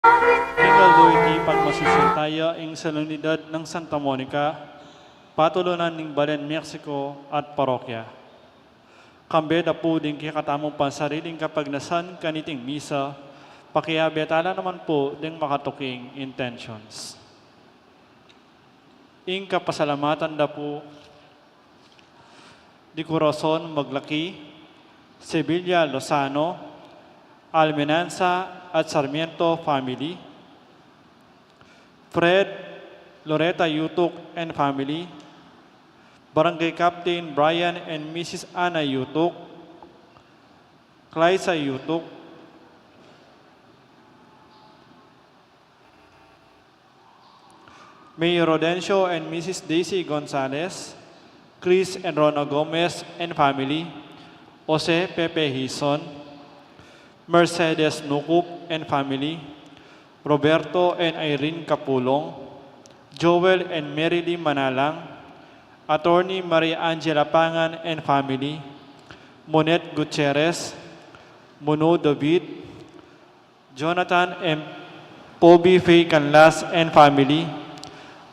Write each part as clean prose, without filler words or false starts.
Kingaldo iti pagmasusultaya ing salunidad ng Santa Monica, patulunan ng Balen, Mexico at parokya. Kambe da po din kikatamong pansariling kapagnasan kaniting misa, pakiabetala naman po ding makatuking intentions. Ing kapasalamatan da po di Corazon Maglaki, Sevilla Lozano, Almenanza at Sarmiento family, Fred Loretta Yutuk and family, Barangay Captain Brian and Mrs. Anna Yutuk, Clysa Yutuk, Mayor Rodencio and Mrs. Daisy Gonzalez, Chris and Rona Gomez and family, Jose Pepe Hison, Mercedes Nukup and family, Roberto and Irene Capulong, Joel and Merily Manalang, Attorney Maria Angela Pangan and family, Monet Gutierrez, Muno David, Jonathan and Poby Faye Canlas and family,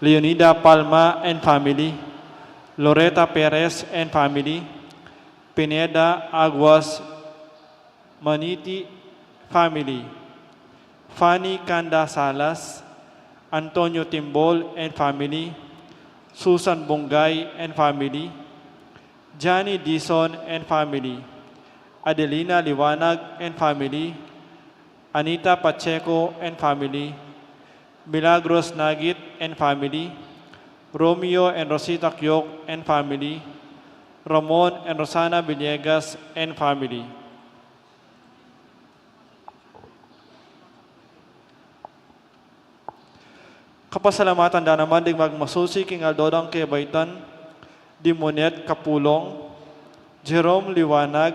Leonida Palma and family, Loretta Perez and family, Pineda Aguas Maniti family, Fanny Canda Salas, Antonio Timbol and family, Susan Bongay and family, Johnny Dison and family, Adelina Liwanag and family, Anita Pacheco and family, Milagros Nagit and family, Romeo and Rosita Kyok and family, Ramon and Rosana Villegas and family. Kapasalamatan da naman dig magmasusi king Aldodang Kebaitan, Dimonet Capulong, Jerome Liwanag,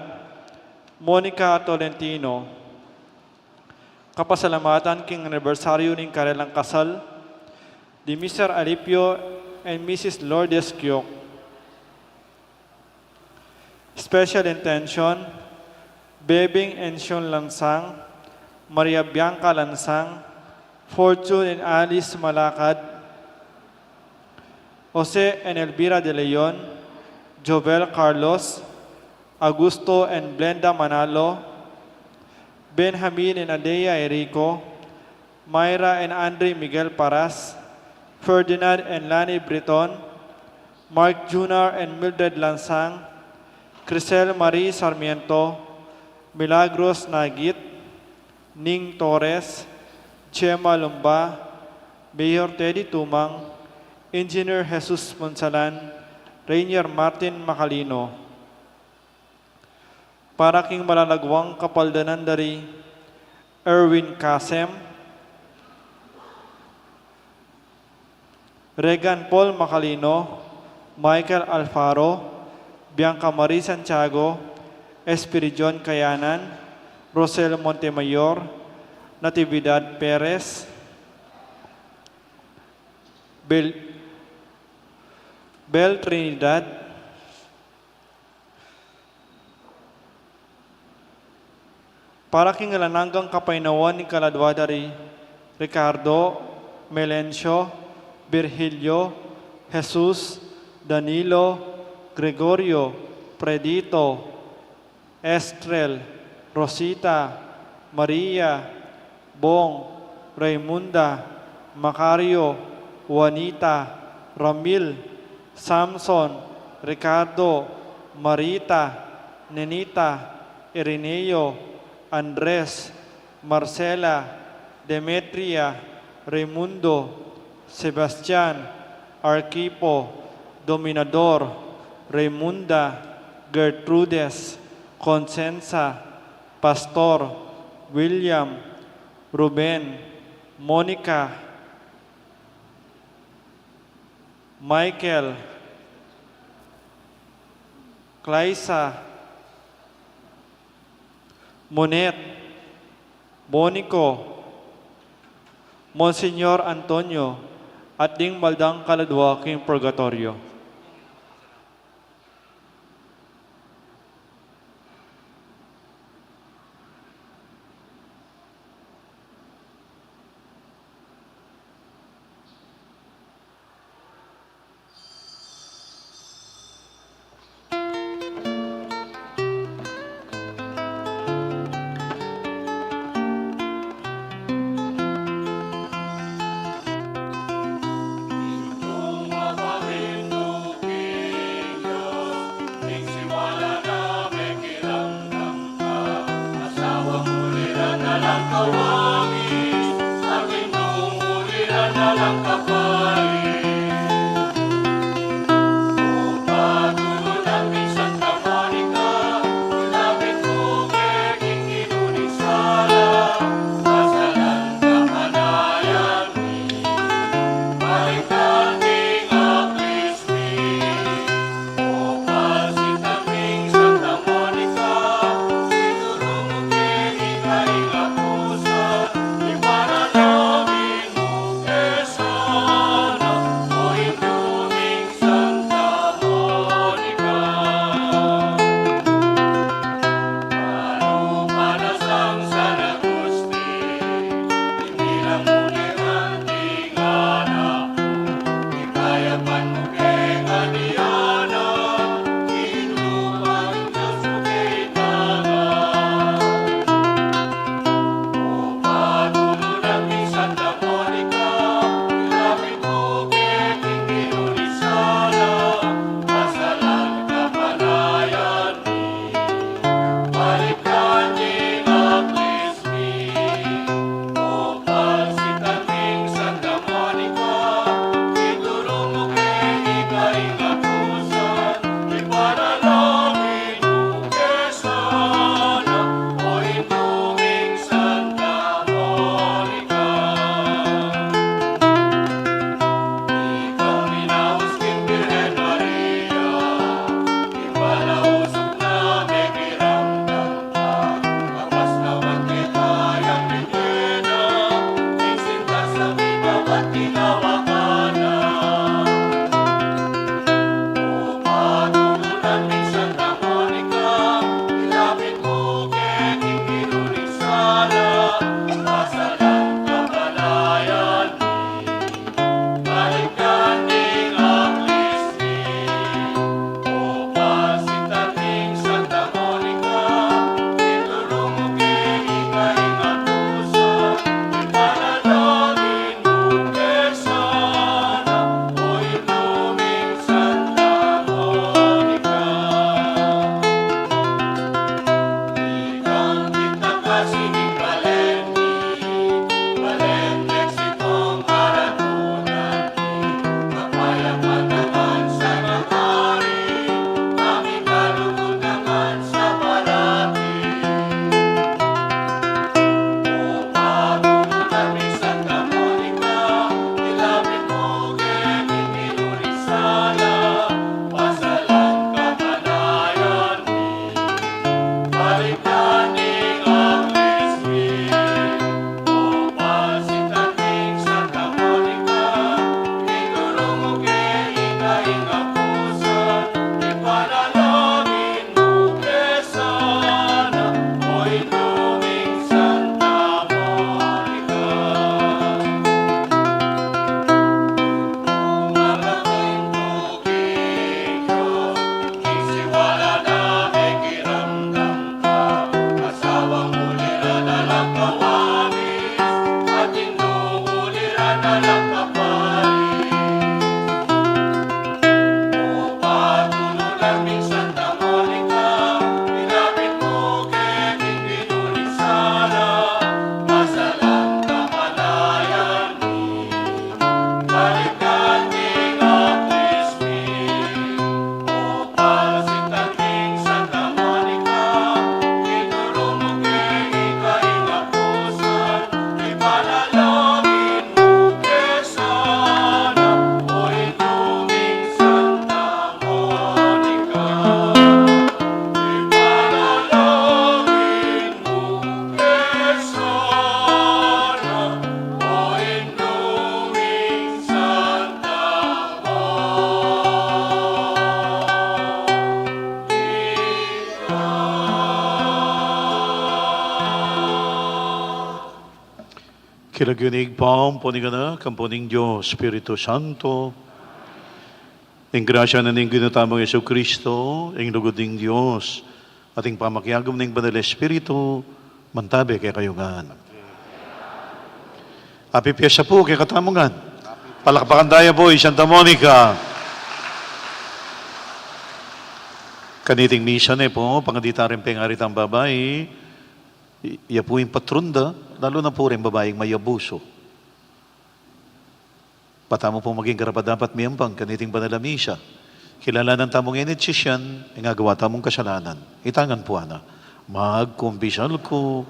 Monica Tolentino. Kapasalamatan king anibersaryo ning karelang kasal, di Mr. Alipio and Mrs. Lourdes Kyok. Special intention, Bebing and Sean Lansang, Maria Bianca Lansang, Fortune and Alice Malakad, Jose and Elvira De Leon, Jovel Carlos, Augusto and Blenda Manalo, Benjamin and Adea Erico, Myra and Andre Miguel Paras, Ferdinand and Lani Breton, Mark Jr. and Mildred Lansang, Crisel Marie Sarmiento, Milagros Nagit, Ning Torres, Chema Lumba, Mayor Teddy Tumang, Engineer Jesus Monsalan, Rainier Martin Macalino. Para king malalagwang kapaldanan dari Erwin Kasem, Regan Paul Macalino, Michael Alfaro, Bianca Marie Santiago, Espiridion Kayanan, Rosel Montemayor, Natividad Perez, Bel Trinidad, para king alananggang kapainawan ni Kaladwadari, Ricardo, Melencio, Virgilio, Jesus, Danilo, Gregorio, Predito, Estrel, Rosita, Maria, Bong, Raymunda, Macario, Juanita, Ramil, Samson, Ricardo, Marita, Nenita, Irineo, Andres, Marcela, Demetria, Raimundo, Sebastian, Arquipo, Dominador, Raymunda, Gertrudes, Consensa, Pastor, William, Ruben, Monica, Michael, Clysa, Monet, Monico, Monsignor Antonio, at ding maldang kaladwaking purgatorio. dadalang kapalit. O patuloy namin Santa Monica, ilapit mo keging inunisala, pasalan kapanayan mi, balikan ding aklismi. O pasitaming Santa Monica, tinurong mo keging kailapusa, ipanalangin mo kesana, o inuming Santa Monica. Panupanasang San Agustin, imilang muli ang ting anak mo, ikayapan mo keng Adiana, inumang Diyos mo kay tangan. O patuloy namin Santa Monica, ilapit mo keng inunisala, pasalan kapanayan mi, balikan ding aklismi. O pasitaming Santa Monica, itulong mo keng ikaingapusan, ipanalangin mo kesana, o inuming Santa Monica. Ikaw minahusking Birhen Maria, ipalausap na may kiramdam ka, kapasnawan kita yang bigena, iksintas sa bawat ginawa ka na. O patuloy namin Santa Monica, ilapit mo keging inunisala, pasalan kapanayan mi, balikan ding aklismi. O pasitaming Santa Monica, itulong mo keng ikaingapusan, ipanalangin mo kesana, o inuming Santa Monica. Ikang kitakasiging Baleni, Balen, Mexicong karatunan mi, kapayapan naman sa nangyari, aming kalugod naman sa parati. O patuloy namin Santa Monica, ilapit mo keging inunisala, pasalan kapanayan mi, balikan ding aklismi. O pasitaming Santa Monica, itulong mo keng ikaingapusan, ipanalangin mo kesana, o inuming Santa Monica. Malaking tugig Diyos, isiwala na may kiramdam ka, asawang ulira na lang kawamis, at indong ulira na lang kapalit. O patuloy namin Santa Monica, ilapit mo keging inunisala, pasalan kapanayan mi, balikan ding aklismi. O pasitaming Santa Monica, itulong mo keng ikaingapusan, ipanalangin mo kesana, o inuming Santa Monica. Ipanalangin mo kesana, o inuming Santa Monica. Kinaginig paong punigana, kampuning Diyos, Espiritu Santo, ang grasya na ning ginatamang Yesu Kristo, ang lugod ng Diyos, ating pamakyagom ng Banal Espiritu, mantabi kay kayungan. Happy Fiesta po kay katamungan. Palakpakan tayo po, Santa Monica. Kaniting misa na po, pangaditarang pengaritang babae, iya po yung patrunda, lalo na po rin babaeng may abuso. patamo pong maging karapat-dapat miyambang kaniting panalamisya. Kilala ng tamong init sisyan, nga gawa tamong kasalanan. Itangan po, ana. Magkumpisal ko.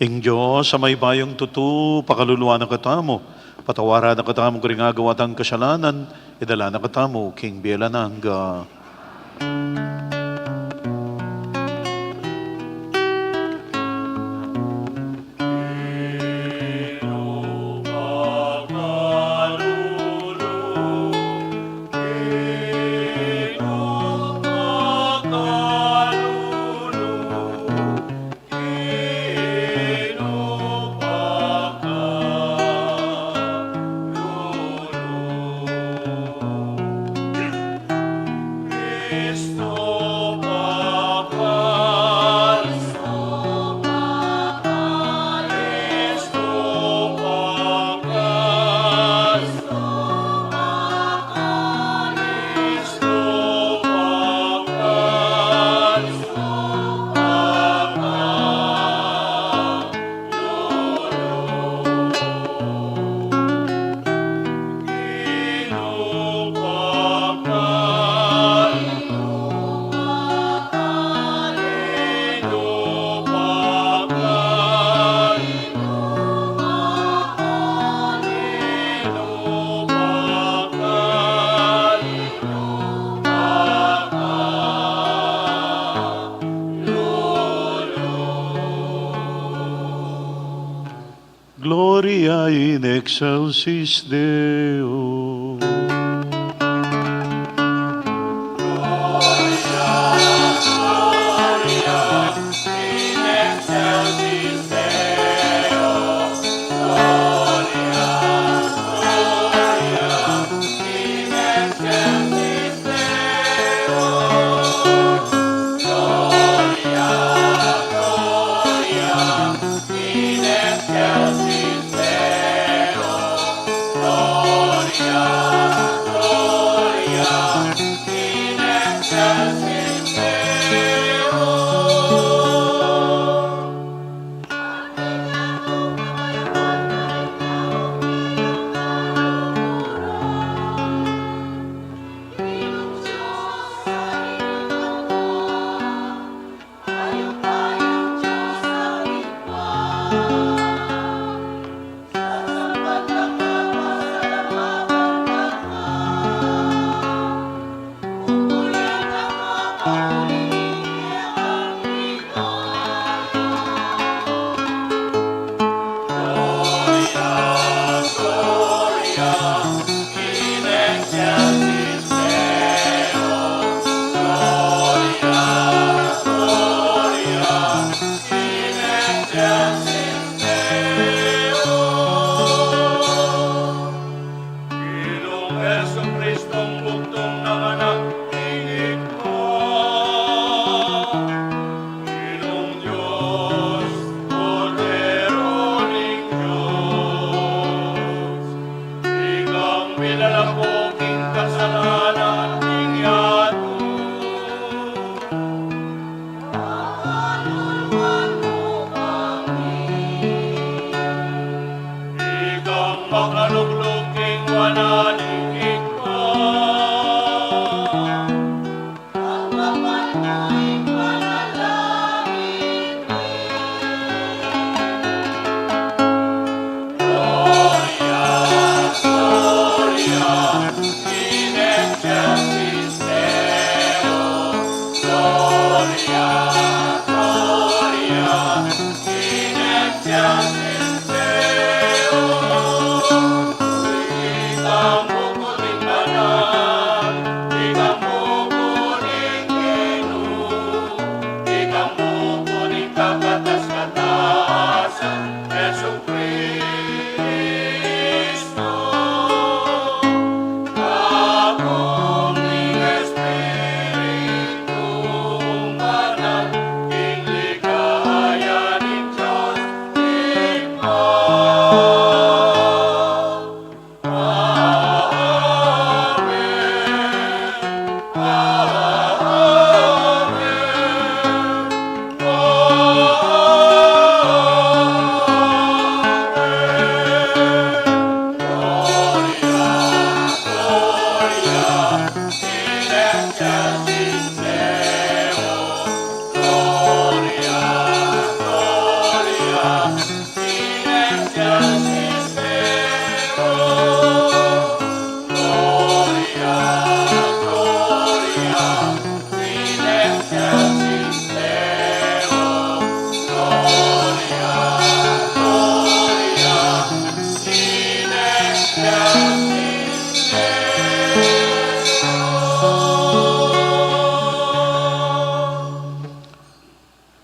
Ing Diyos, sa may bayong tutu, pakaluluwa na katamo, patawara na katamo kung nga gawa tang kasalanan, idala na katamo, King Bielananga. Gloria in excelsis Deo. Gloria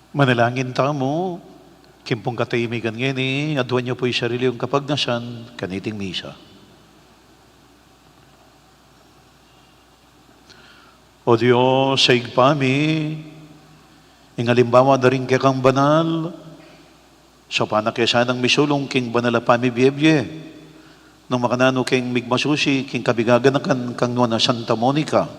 Manalangin ta mo, kimpong katahimikan ngayon adwan niyo po'y sarili yung kapagnasan, kaniting misa. O Diyos, sa igpami, ingalimbawa na rin kang banal, sa panakyasan ng misulong king banal a pami biyebye, nung makanano king migmasusi, king kabigagan na kang na Santa Monica,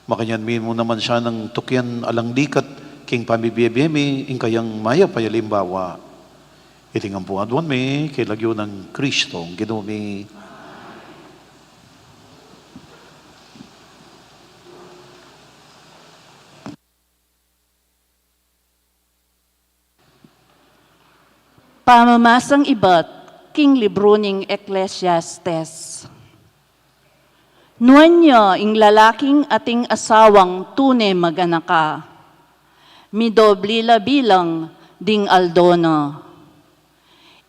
makanyan mo naman siya ng tukyan alang dikat, king pami biyebye mi, ing kayang maya payalimbawa. Itingang po adwan mi, kay lagyo ng Kristo, ginumi. Pamamasang iba't king libro ning Ecclesiastes. Nuan niya ing lalaking ating asawang tune maganaka. Midobli la bilang ding aldona.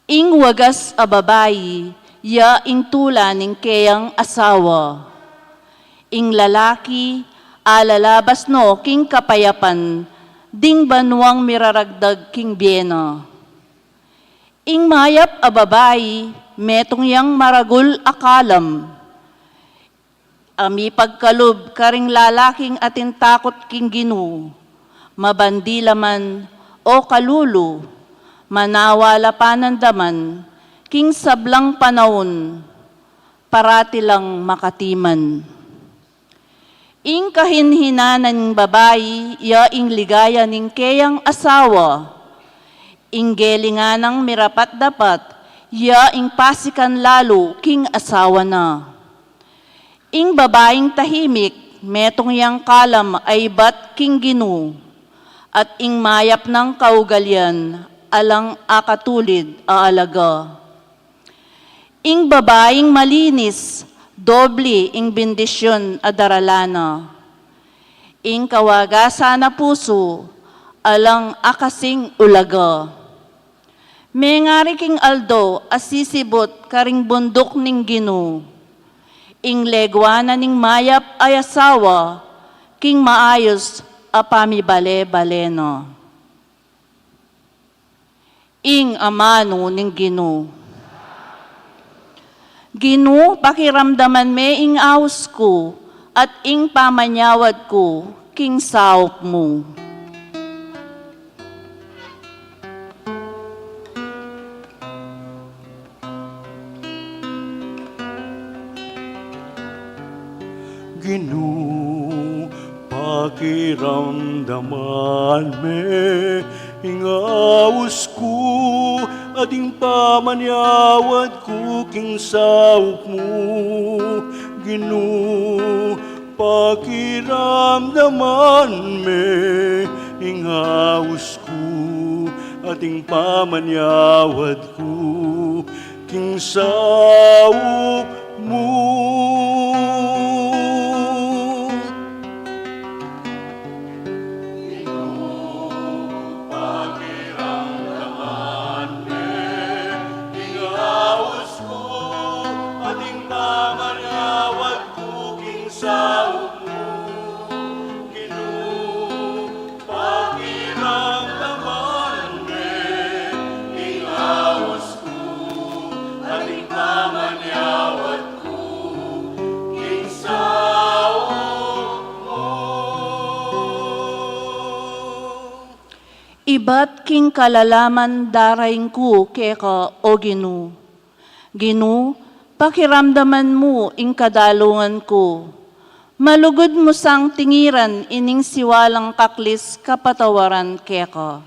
Ing wagas a babayi, ya ing tula ning kayang asawa. Ing lalaki, alalabas no king kapayapan, ding banwang miraragdag king biena. Ing mayap a babayi, metong yang maragul akalam. Ami pagkalub karing lalaking atin takot king ginu, mabandilaman o kalulu, manawala panandaman, king sablang panahon, parati lang makatiman. Ing kahinhinanan babayi, ya ing ligaya ning kayang asawa, inggeli nga ng mirapat dapat, ya ing pasikan lalo, king asawa na. Ing babaeng tahimik, metong yang kalam ay bat king ginu, at ing mayap ng kaugalyan, alang akatulid aalaga. Ing babaeng malinis, doble ing bendisyon adaralana. Ing kawagasa na puso, alang akasing ulaga. May ngari king aldo asisibot karing bundok ning ginu. Ing legwana ning mayap ay asawa, king maayos apami bale-baleno. Ing amano ning ginu. Ginu, pakiramdaman me ing aws ko, at ing pamanyawad ko, king saop mo. Ginu, pakiramdaman me, ingawos ko, ading pamanyawad ko, king saop mo. Ginu, pakiramdaman me, ingawos ko, ading pamanyawad ko, king saop mo. Iba't king kalalaman daraing ko keka o Ginu. Ginu, pakiramdaman mo ing kadalungan ko. Malugod mo sang tingiran ining siwalang kaklis kapatawaran keka.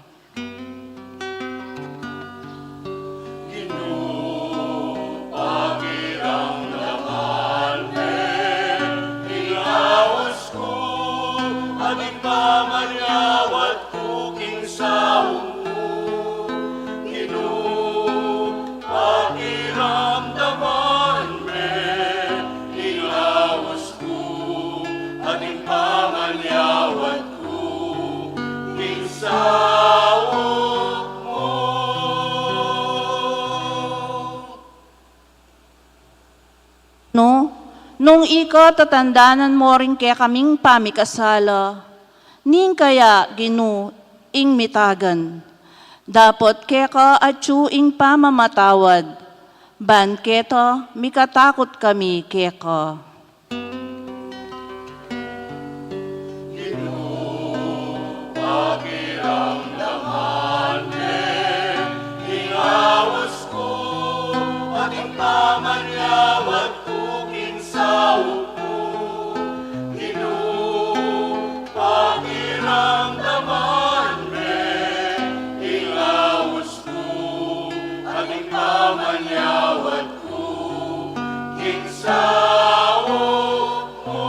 No, nung ika tatandanan mo rin kaya kaming pamikasala, ning kaya Ginu, ing mitagan. Dapot keka atsu ing pamamatawad. Ban keto, mikatakot kami keka. Ingawas ko ating pamanyawat kuking sa upo. Pakiramdaman me, ingawas ko ating pamanyawat kuking sa upo.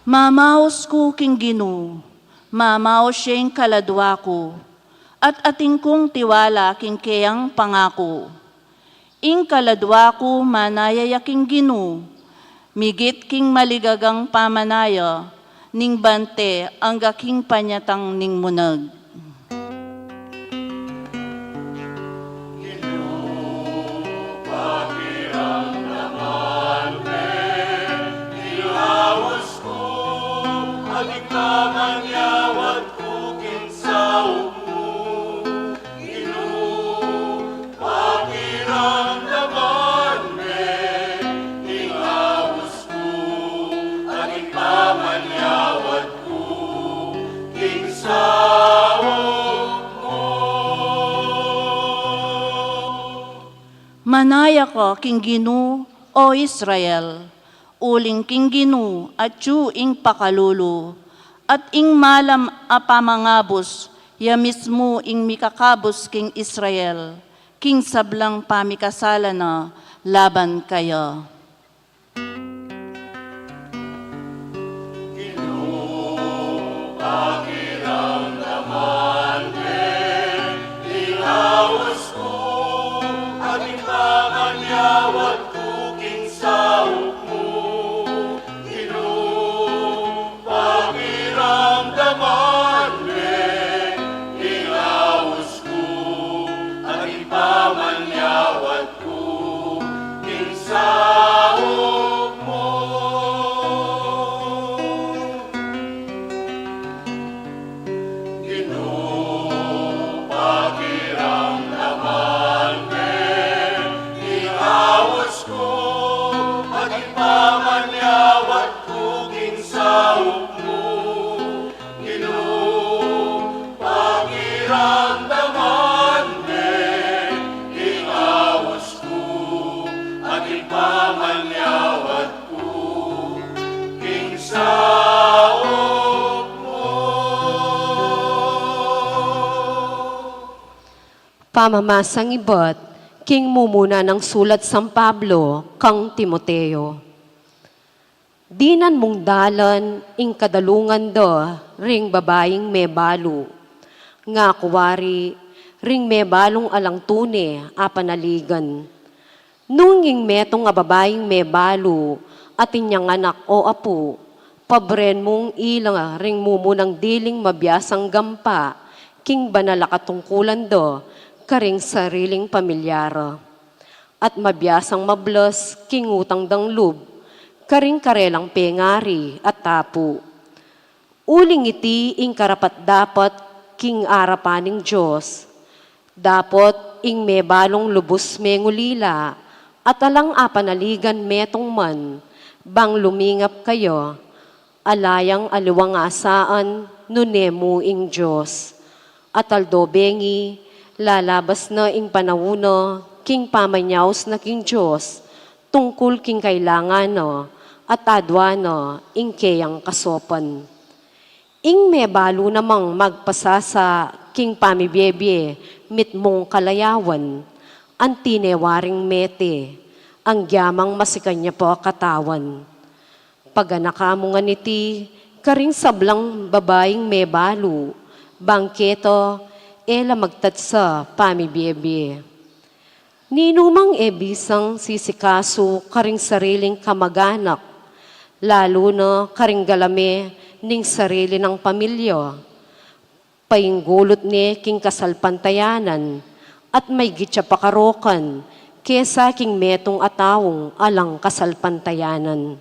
Mamaos ko king Ginoo, mamaos siyang kaladwa ko, at ating kong tiwala king kayang pangako. Ing kaladwa ko manayayaking Ginoo, migit king maligagang pamanaya, ning bante ang gaking panyatang ning munag. Ingawas ko ating pamanyawat kuking sa upo. Pakiramdaman me, ingawas ko ating pamanyawat kuking sa upo. Manaya ko king Ginoo, o Israel, uling king Ginoo at yu ing pakalulu, at ing malam apamangabos, ya mismo ing mikakabos king Israel, king sablang pamikasala na laban kaya. Ingawas ko ating pamanyawat kuking sa upo. Pakiramdaman me, ingawas ko ating pamanyawat kuking sa upo. Pakiramdaman me, ingawas ko ating pamanyawat kuking sa upo. Pakiramdaman me, ingawas ko ating pamanyawat kuking sa upo. Pamamasang ibot, king mumuna ng sulat San Pablo, kang Timoteo. Dinan mong dalan, ing kadalungan do, ring babaeng may balo. Nga kuwari, ring may balong alang tune, apanaligan. Nunging metong nga babaeng may balo, at inyang anak o apo, pabren mong ilang ring mumunang diling mabiyasang gampa, king banala katungkulan do, karing sariling pamilyara. At mabiyasang mablos, king utang dang lub, karing karelang pengari at tapu. Uling iti ing karapat dapat king arapaning Diyos. Dapot ing may balong lubos mengulila, at alang apanaligan metong man, bang lumingap kayo, alayang aliwang asaan, nunemu ing Diyos. At aldobengi, lalabas na ing panawuno, king pamanyaws na king Diyos, tungkol king kailangan no, at adwano, ing kayang kasopan. Ing may balo namang magpasasa, king pamibiyebye, mitmong kalayawan, ang tinewaring mete, ang gyamang masikanya po katawan. Paganaka mo nga niti, karing sablang babaeng may balo, bangketo, ela magtatsa pamibiyebye. Ninumang ebisang sisikaso karing sariling kamag-anak, lalo na karing galame ning sarili ng pamilya. Painggulot ni king kasalpantayanan, at may gitsa pakarokan, kesa king metong atawong alang kasalpantayanan.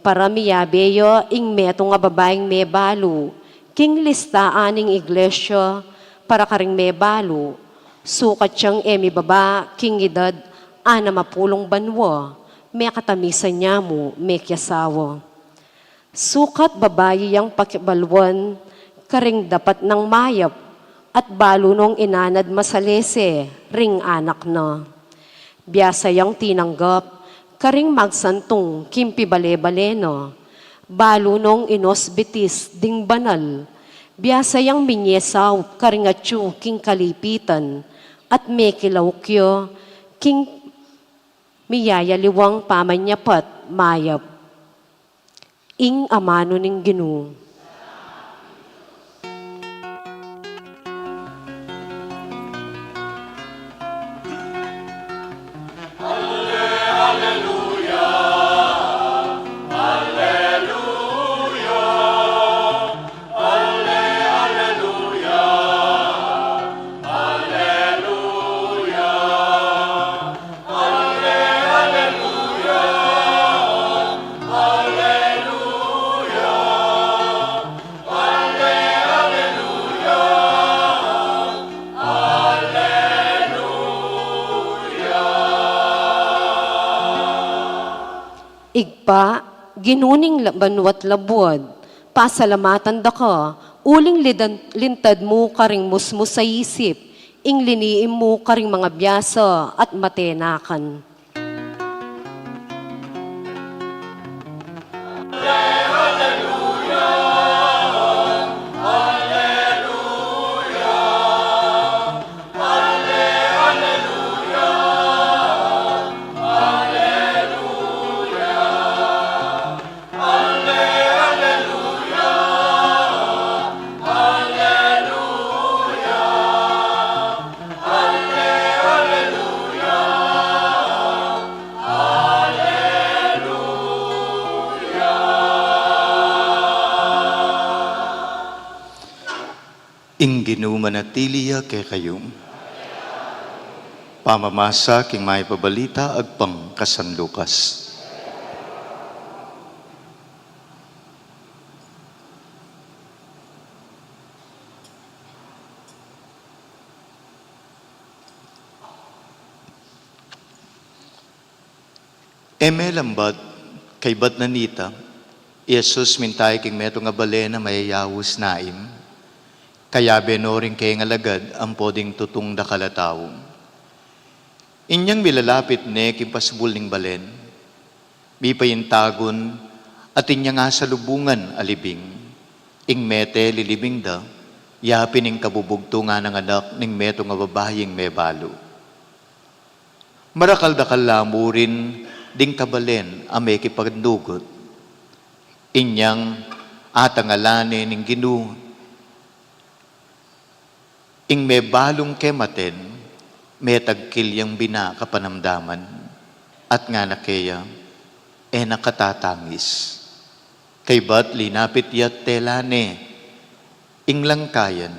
Para miyabeyo ing meto nga babaeng may balo, king listaan ing iglesia, para karing may balo, sukat siyang emi baba, king edad, ana mapulong banwa, may katamisan niya mo, may kyasawa. Sukat babayi yang pakibalwan, karing dapat ng mayap, at balo nung inanad masalese, ring anak na. Biyasa yang tinanggap, karing magsantong kimpi bale-baleno, balo nung inosbitis ding banal, biyasa yang minyesaw karing atyo king kalipitan, at may kilawkyo king miyayaliwang pamanyapat mayap. Ing amano ning Ginoo. Igpa, ginuning banwat labuad, pasalamatan da ka, uling lintad mo karing musmus sa isip, ing liniim mo karing mga biyasa at matenakan. Ing ginumanatiliya kay kayong pamamasa king may pabalita agpang kasanlukas. Eme lambat kay bat nanita, Yesus mintay king meto nga balena mayayawos naim, kaya benoring kay nga lagad ang poding tutong da kalataw. Inyang milalapit ne kipasbul ning balen, mipayintagon at inya nga sa lubungan alibing, ing mete lilibing da, yapin ing kabubugto nga ng anak ning meto nga babaying may balo. Marakal da kalamurin ding kabalen ame kipagdugot, inyang atangalane ning Ginoo, ing may balong kematen, may tagkilyang bina kapanamdaman, at nga nakeya, nakatatangis. Kay bat linapit yat telane, ing langkayan,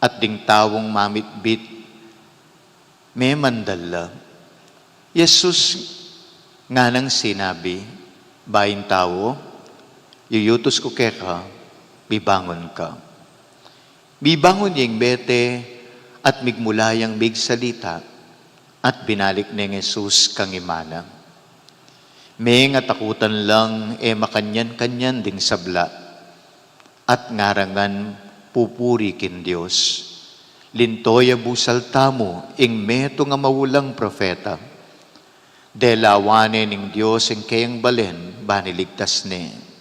at ding tawong mamitbit, may mandala. Yesus nga nang sinabi, bayin tao, yuyutos ko keka, bibangon ka. Bibangon yung bete at migmulayang migsalita at binalik ni Jesus kang imana. May nga takutan lang makanyan-kanyan ding sabla at ngarangan pupuri kin Diyos. Lintoya busal tamo ing meto nga mawulang profeta. Delawane ning Diyos ing kayang balen baniligtas ni.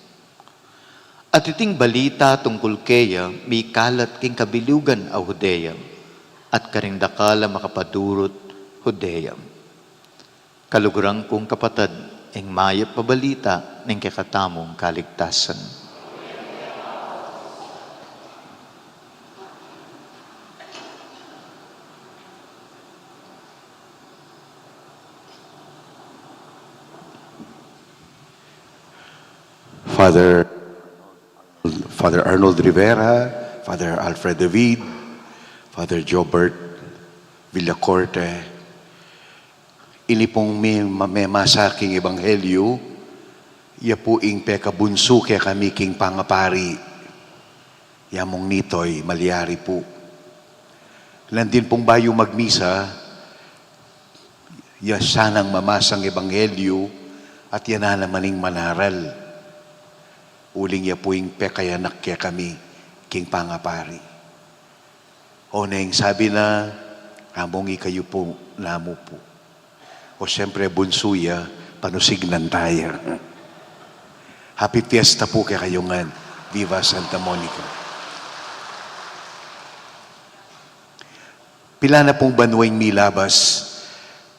At iting balita tungkol kaya, may kalat king kabilugan a Hudeya, at karindakala makapadurot Hudeya. Kalugurang kong kapatid, ing mayap pabalita ng kakatamong kaligtasan. Father Arnold Rivera, Father Alfred David, Father Jobert Villacorte, ini pong may masaking ebanghelyo, Ya po ing pekabunso kaya kami king pangapari. Yamong nitoy, malyari po. Landin pong bayo magmisa, ya sanang mamasang ebanghelyo at yan na namaning manaral. Uling ya po ing pekayanak kaya kami king pangapari. O neng sabi na, among ikayo po, namo po. O siyempre bunsuya, panusignan tayo. Happy Fiesta po kaya kayongan. Viva Santa Monica. Pila na pong banwing milabas,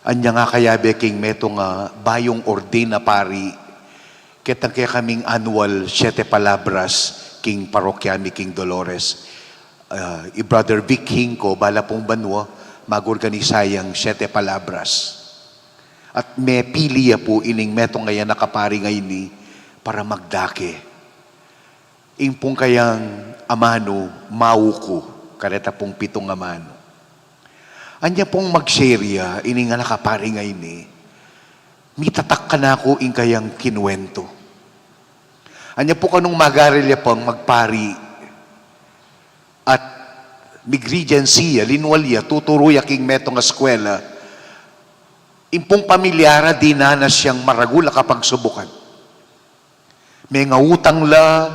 anya nga kaya beking metong bayong ordena pari, ketang kaya kaming annual 7 palabras king parokyami king Dolores. I-Brother Vic Hinko, bala pong banwa, magorganisayang 7 palabras. At may piliya po ining metong ngayon nakapari ngayon ni para magdake. Impong kayang amano, mauko, kareta pong 7 amano. Anya pong magserya, ini nga nakapari ngayon ni, mitatak ka na ako ing kayang kinwento. Anya po kanong magarilya pang magpari at migregensiya, linwalya, tuturuya king metong eskwela, impong pamilyara dinanas siyang maragula kapag subukan. May nga utang la,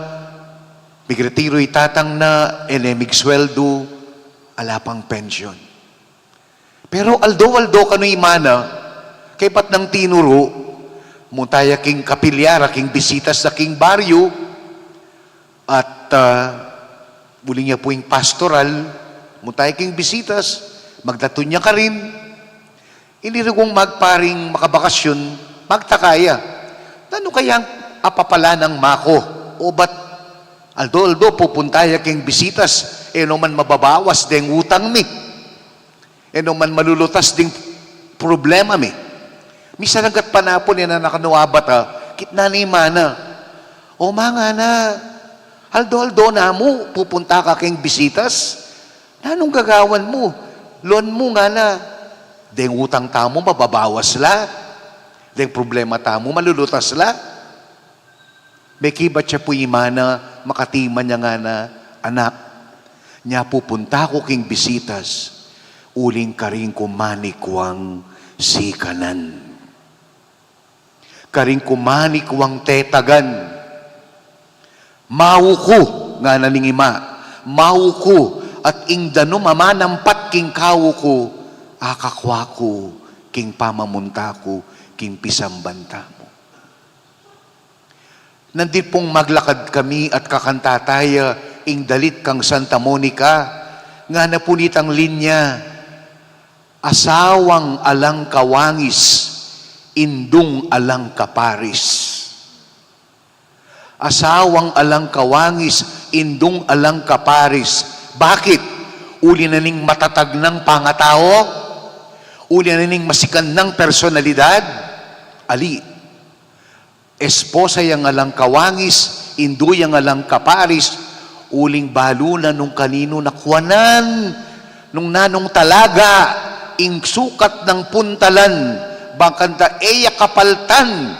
migretiro itatang na, enemig sweldo, alapang pensyon. Pero aldo kano imana, kay pat ng tinuro, muntaya king kapilyara, king bisitas sa king baryo, at muli niya po yung pastoral, muntaya king bisitas, magdatun niya ka rin, hindi rin kong magparing makabakasyon, magtakaya. Ano kaya ang apapala ng mako? O ba't aldo pupuntaya king bisitas, man mababawas deng utang mi. Man malulutas ding problema mi. Misa nagat panapon yan na nakanuwabat kitna ni mana. O mga na, aldo na mo, pupunta ka king bisitas. Anong gagawan mo? Loan mo nga na. Deng utang tamo, mababawas la. Deng problema tamo, malulutas la. May kibat siya po imana, makatiman niya nga na, anak, niya pupunta ko king bisitas. Uling karing kumanikwang sikanan. Karing kumanikwang tetagan. Mauko nga naningima. Mauko at ingdano mamanampat king kawuko. Akakwako king pamamuntako king pisambanta mo. Nandit pong maglakad kami at kakantataya ing dalit kang Santa Monica. Nga napunitang linya. Asawang alang kawangis, indung alang kaparis. Asawang alang kawangis, indung alang kaparis. Bakit? Uli na ning matatag ng pangatao? Uli na ning masikan ng personalidad? Ali, esposa yang alang kawangis, indu yang alang kaparis, uling balo na nung kanino nakwanan, nung nanong talaga, ing sukat ng puntalan, bangkanta eya kapaltan,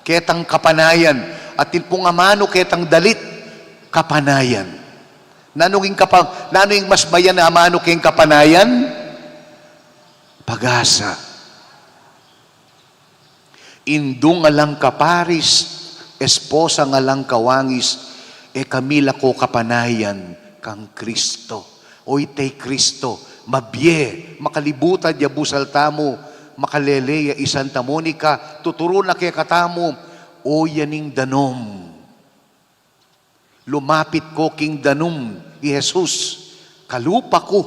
ketang kapanayan, at tilpong amano ketang dalit, kapanayan. Nanong mas bayan na amano keng kapanayan? Pag-asa. Indung alang kaparis, esposa ng alang kawangis, kamila ko kapanayan kang Kristo. O itay Kristo, mabye, makalibutan ya busal tamo, makaleleya Santa Monica, tuturo na kaya katamo, o yaning danom. Lumapit ko king danom, Jesus, kalupa ko,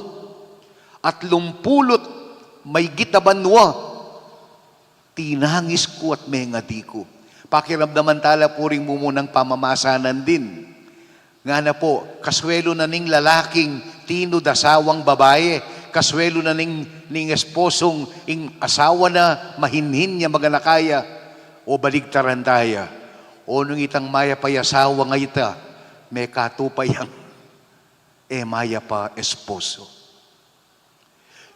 at lumpulot, may gitabanwa, tinangis ko at mengadi ko. Pakiramdaman tala po rin mo munang pamamasanan din. Nga na po, kaswelo na ning lalaking tino dasawang babae, kaswelo na ning esposong ing asawa na mahinhin niya maganakaya, o baligtaran taya, o nung itang maya pa asawa nga ita, may katupayang, maya pa esposo.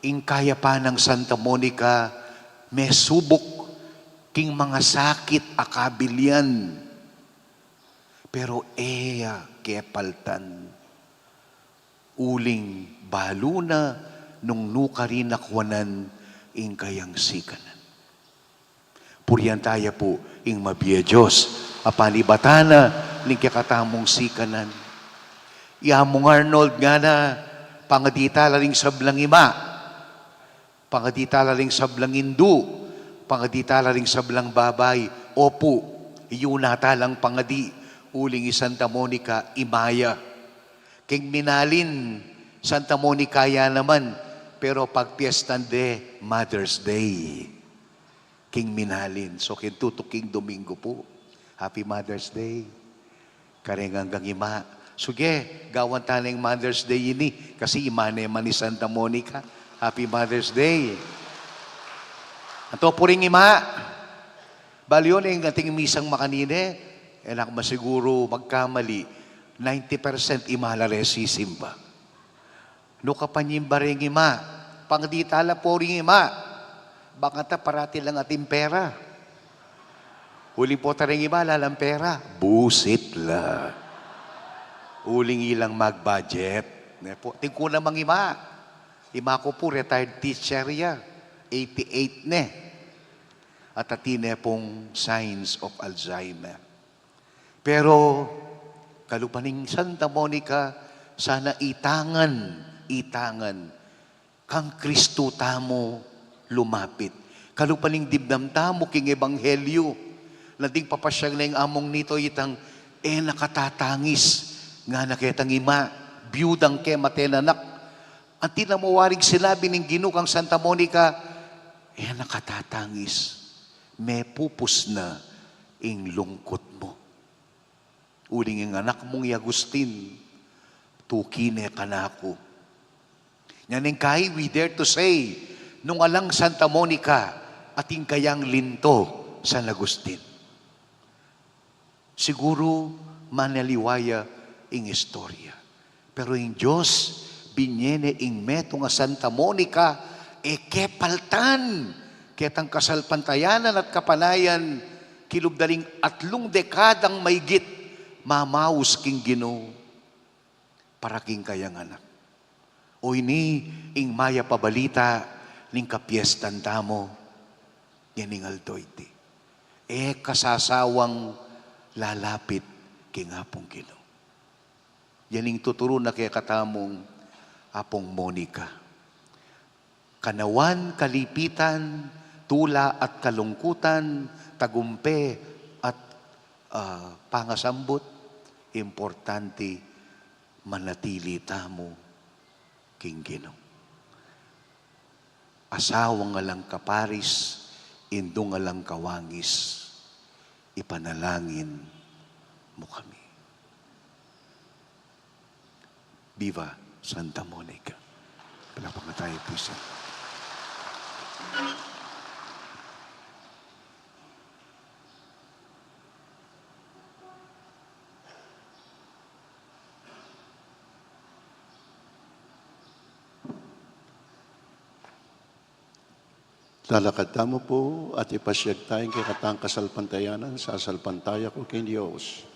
Ing kaya pa ng Santa Monica, may subok, king mga sakit akabilyan. Pero eya kepaltan, uling baluna nung nukarin nakwanan ing kayang sikanan. Purihan tayo po ing mabiya Diyos, apanibatana ning kakatamong sikanan. Iamong Arnold nga na, pangadita laling sablang ima, pangadita laling sablang indu, pangadita laling sablang babay, opo, iyunata lang pangadi, uling Santa Monica, Imaya. King minalin, Santa Monica ya naman, pero pag Piestan de Mother's Day, King minalin. So kintutuking Domingo po. Happy Mother's Day. Kareng hanggang ima. Suge, gawan taneng Mother's Day ini. Kasi ima naman ni Santa Monica. Happy Mother's Day. Ato po rin ima. Baliyon yung ating misang makanine. Enak masiguro magkamali. 90% imala resisim ba? No kapanyimba rin ima. Pangditala po rin ima. Baka ta parati lang ating pera. Huling po taring ima, lalang pera. Busit la. Uling ilang mag-budget. Tingko namang ima. Ima ko po, retired teacher ya. 88 ne. At atine pong signs of Alzheimer. Pero, kalupaning Santa Monica, sana itangan, kang Kristo tamo lumapit. Kalupaning dibdam tamo king Ebanghelyo, nading papasyang na yung among nito itang, nakatatangis, nga nakitang ima, biyudang ke matenanak. Ang tinamuwaring sinabi ng ginukang Santa Monica, nakatatangis, may pupus na ing lungkot mo. Uling ang anak mong Agustin, tukine kanako. Nganing kay, we dare to say, nung alang Santa Monica, ating kayang linto San Agustin. Siguro, manaliwaya ing istorya. Pero ing Diyos, binyene ing meto nga Santa Monica, kepaltan, ketang kasalpantayanan at kapanayan, kilubdaling 3 dekadang maygit, mamaus king Ginoo para king kayang anak. O ini ing maya pabalita ning kapiestan tamo yaning altoyti. Kasasawang lalapit king apong Ginoo. Yaning tuturo na kay katamong apong Monica. Kanawan, kalipitan, tula at kalungkutan, tagumpe at pangasambot, importante manatili tamo king Ginoo. Asawang nga lang kaparis, indong nga lang kawangis, ipanalangin mo kami. Viva Santa Monica. Palapag na tayo, please. Lalakad tamo po at ipasyag tayong kikatang kasalpantayanan sa salpantaya ko kay Diyos.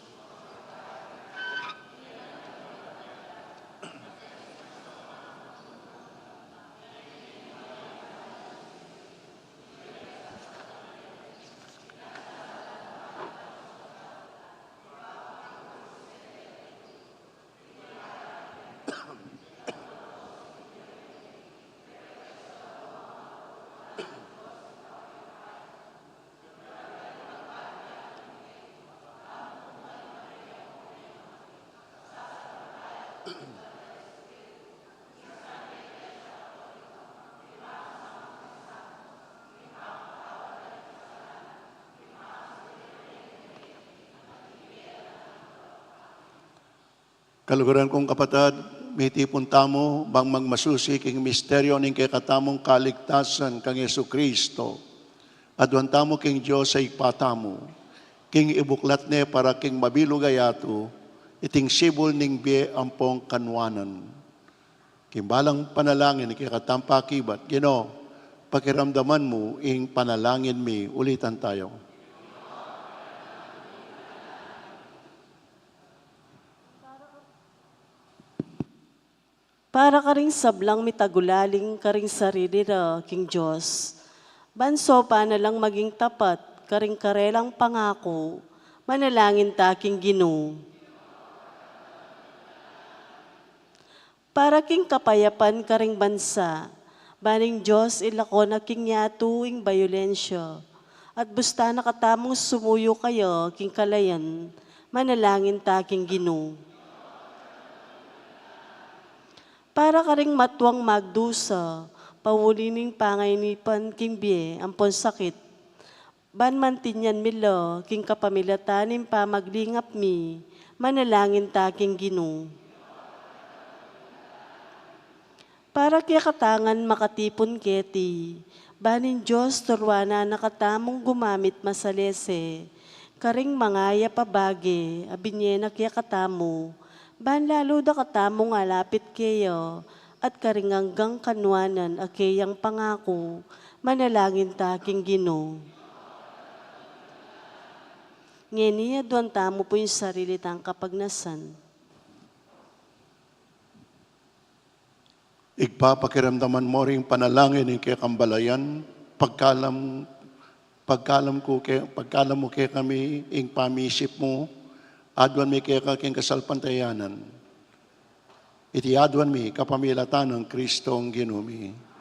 Kaluguran kong kapatid, may tipon tamo bang magmasusi king misteryo ning kakatamong kaligtasan kang Yesu Kristo. Adwan tamo king Diyos sa ipatamo, king ibuklat ne para king mabilugayato, iting sibol ning biye ampong kanwanan. Kimbalang panalangin ni kakatampa kibat, Ginoo, pakiramdaman mo, ing panalangin mi, ulitan tayo. Para ka rin sablang mitagulaling ka rin sarili na King Diyos. Banso pa na lang maging tapat, karing karelang pangako, manalangin ta King Ginoo. Para king kapayapan karing bansa, baning Diyos ilako na king yato ing bayolensya. At busta nakatamong sumuyo kayo king kalayan, manalangin ta King Ginoo. Para ka ring matwang magdusa, pawulining pangaynipan king biye, ampon sakit. Ban mantinyan milo, king kapamilatanim pa maglingap mi, manalangin ta King Ginoo. Para kaya katangan makatipon keti, banin Diyos turwana nakatamong gumamit masalese, karing mangaya pabage, abinyena kaya katamo, ban lalo da katamong alapit kayo, at karing hanggang kanwanan akayang pangako, manalangin ta King Ginoo. Ngeniya doon tamo po yung sarili tang kapagnasan. Igpapakiramdaman mo rin panalangin ng kay kambalayan, pagkalam mo kay kami, ing pamisip mo, adwan mi kay kaking kasalpantayanan. Iti adwan mi kapamilatan ng Kristong Ginumi.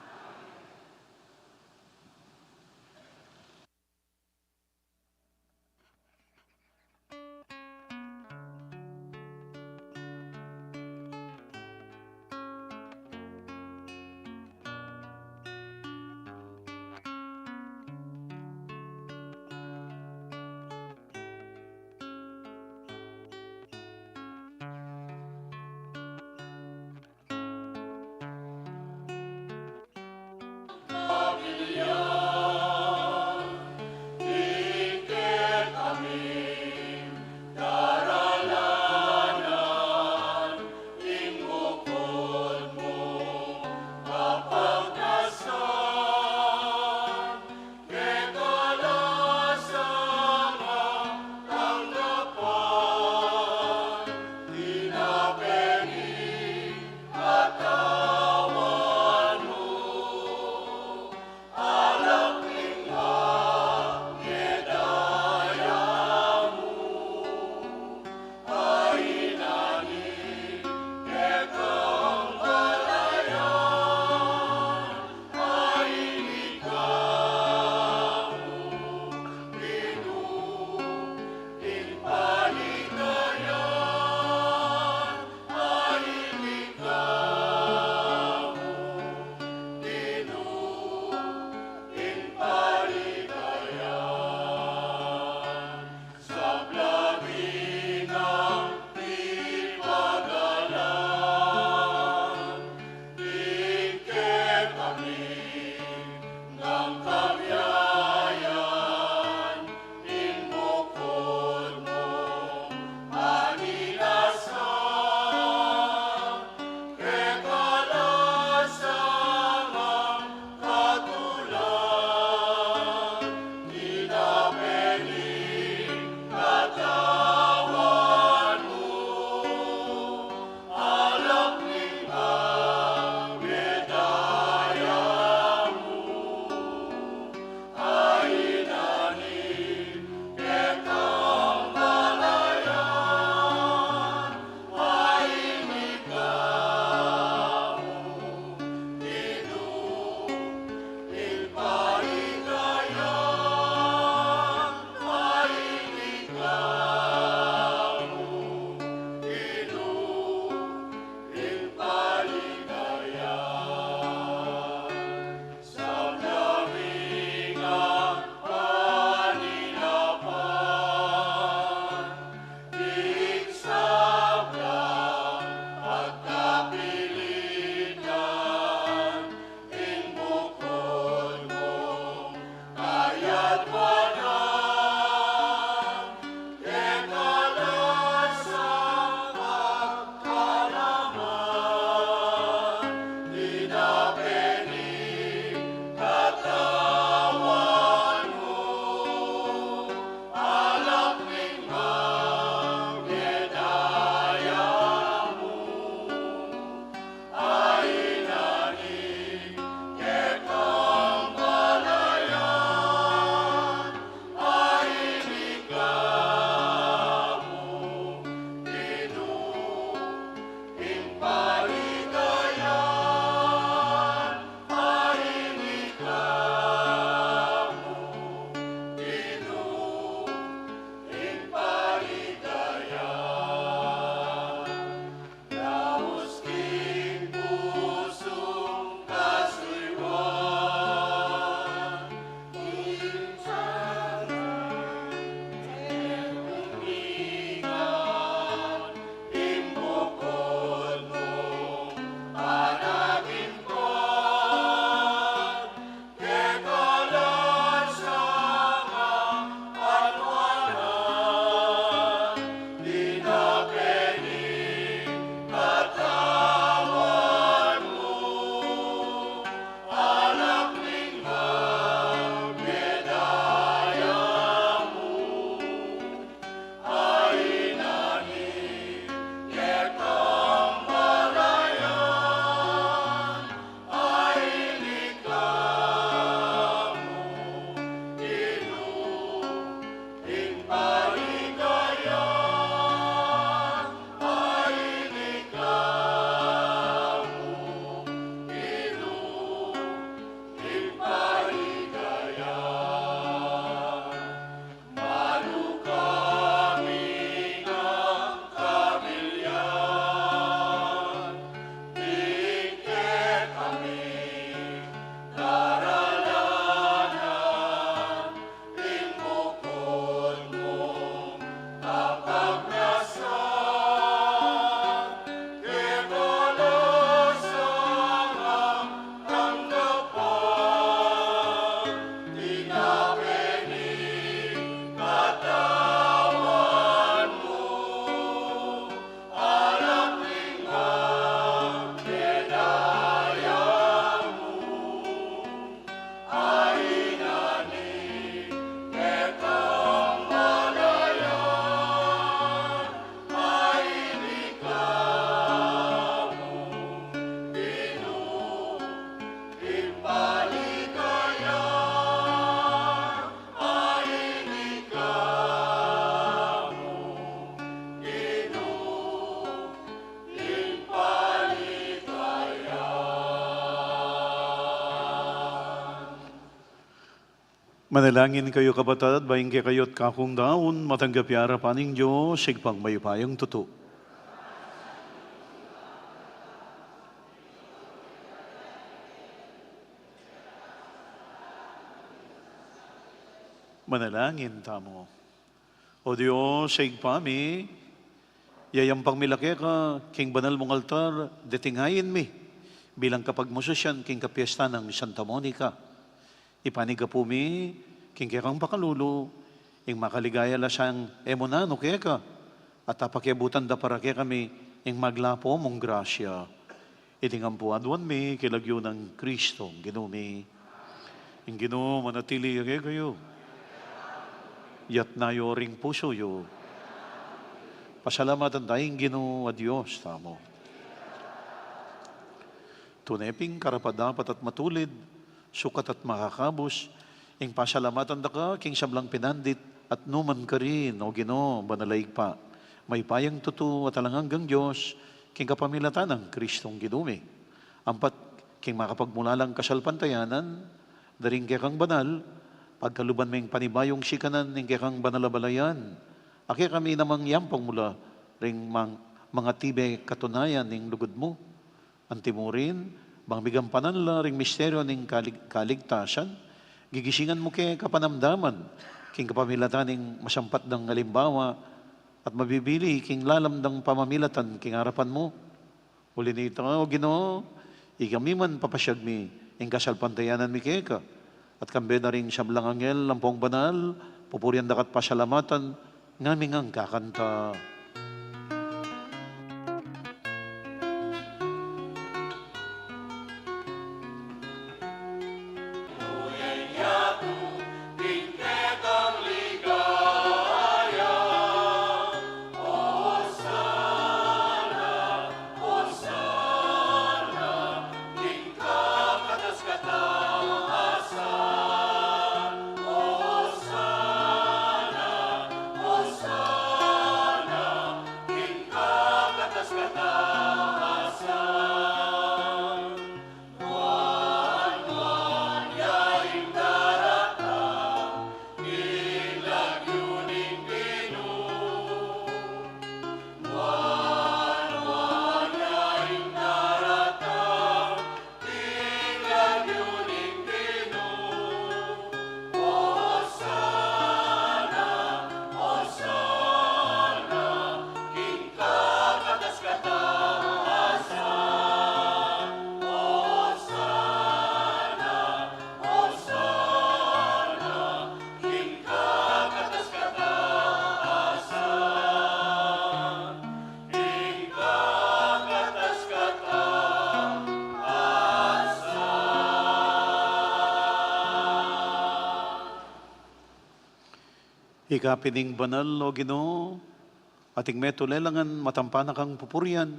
Manalangin kayo kapatid, baing kayo't kakong daon, matanggap yara paning Diyos, sigpang mayupayang tuto. Manalangin tamo. O Diyos, sigpami, yayampang milaki ka, king banal mong altar, detingayin mi, bilang kapag musosyan, king kapiesta ng Santa Monica. Ipanig ka po mi, king kekang pakalulo, ing makaligaya la siyang emonano keka, at apakyabutan da para kaya kami, ing maglapo mong grasya. Itingam po adwan mi, kilagyo ng Kristo, ginumi. Ing gino, manatili kayo. Yat na ring puso yo. Pasalamatan tayong Ginoo a Diyos, tamo. Tuneping karapadapat at matulid, sukat at makakabos, ing pasalamatan da ka, king sablang pinandit, at numan ka rin, o Ginoo, banalaig pa. May payang tutu at alanganggang Diyos, king kapamilatan ng Kristong ginumi. Ampat, king makapagmulalang kasalpantayanan, daring kekang banal, pagkaluban may panibayong sikanan ng kekang banalabalayan, aki kami namang yampang mula ring mga tibe katunayan ng lugod mo. Antimurin, bang bigampanan la ring misteryo ng kaligtasan, gigisingan mo kay kapanamdaman, king kapamilatan ng masampat ng halimbawa, at mabibili king lalamdang pamamilatan king harapan mo. Uli nito, o Ginoo, igami man papasyag mi, ing kasalpantayanan mi keka, at kambe na rin siyablang angel, lampong banal, pupurian dakat pasalamatan, ngaming ang kakanta. Ikapining banal o Ginoo, ating metulelangan matampanak ang pupurian,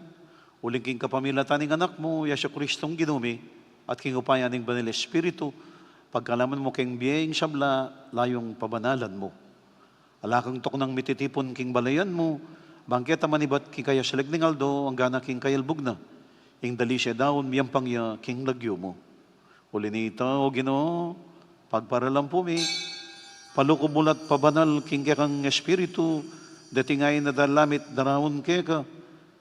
uling king kapamilatan ng anak mo, Yasyo Kristong ginumi, at king upayan ng banal Espiritu, pagkalaman mo king biyeng sabla, layong pabanalan mo. Alakang tok ng mititipon king balayan mo, bangketa manibat king kaya silag Aldo, ang gana king kayalbog na, ing dali siya daon, miyang pangya king lagyo mo. Uli nito, o Ginoo, pagparalang pumi, palukumulat pabanal king kekang Espiritu, datingay na dalamit darawon keka,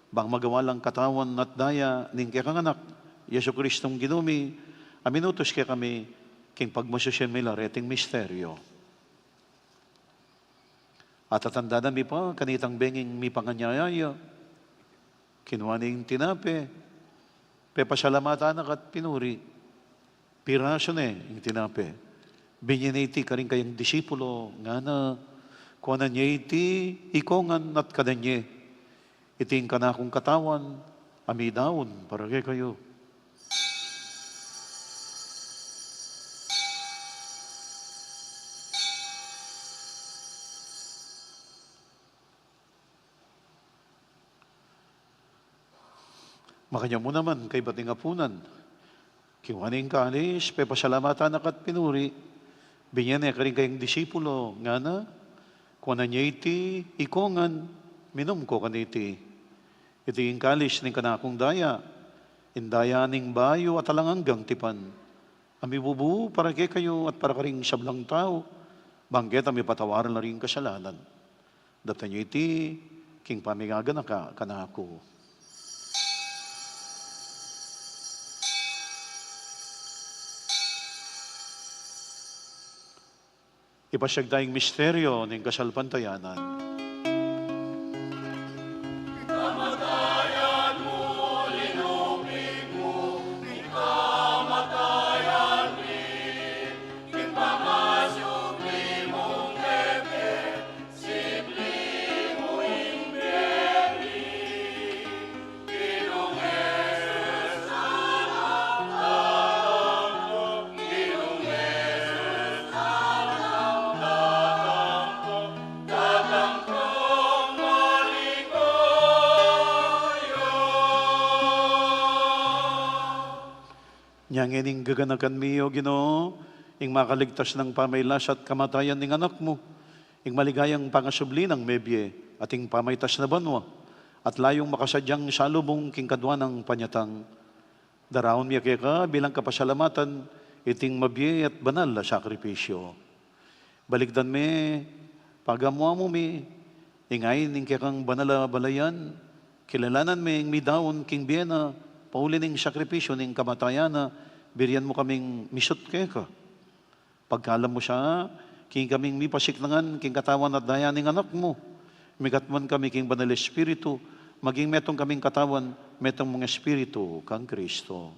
bang magawalang katawan at daya ning kekang anak, Yesu Kristong ginumi, aminutos kaya kami, king pagmasosyan may lareting misteryo. At tatandaan mi pa, kanitang benging mi panganyayaya, kinuwaning tinape, pepasalamatan at pinuri, piraso yung tinape. Binyaniti ka rin kayang disipulo, nga na, kuwanan niya iti, ikongan at kadanye. Iting ka na akong katawan, amidaon, para kayo. Makanya mo naman, kay bating apunan, kiwaning kalis, pepasalamatan at pinuri, binyan ka rin kayong disipulo, nga na, kuwanan niya iti, ikongan, minum ko kaniti. Iti yung kalis ng kanakong daya, indaya ning bayo at alanganggang tipan. Ami bubu, para kay kayo at para karing sablang tao. Bangget ami patawaran na rin kasalanan. Datan nyo iti, king pamigaga na ka, kanako. Ipasyag tayong misteryo ng kasalpantayanan. Kamatayan mo, linupig mo, kamatayan ni, kimpamasukli mong lepe, sipli mo imperi, Ginoong Jesus, Ginoong Jesus, datang kong maligaya. Niyang ining gaganakan miyo, Ginoo, ing makaligtas ng pamaylas at kamatayan ng anak mo, ing maligayang pangasubli ng mebye, at ing pamaytas na banwa, at layong makasadyang salubong king kadwa ng panyatang. Daraon miya kaya ka bilang kapasalamatan, iting mabye at banal na sakripisyo. Baligdan me, pagamuha mo mi, ingay ning kaya kang banal na balayan, kilalanan me ing midaon king biyena, pauli ning sakripisyo ning kamatayan na biriyan mo kaming misot kaya ka. Pagkalam mo siya, king kaming mipasiklangan, king katawan at daya ning anak mo. Migatman kami king banal espiritu, maging metong kaming katawan, metong mga espiritu kang Kristo.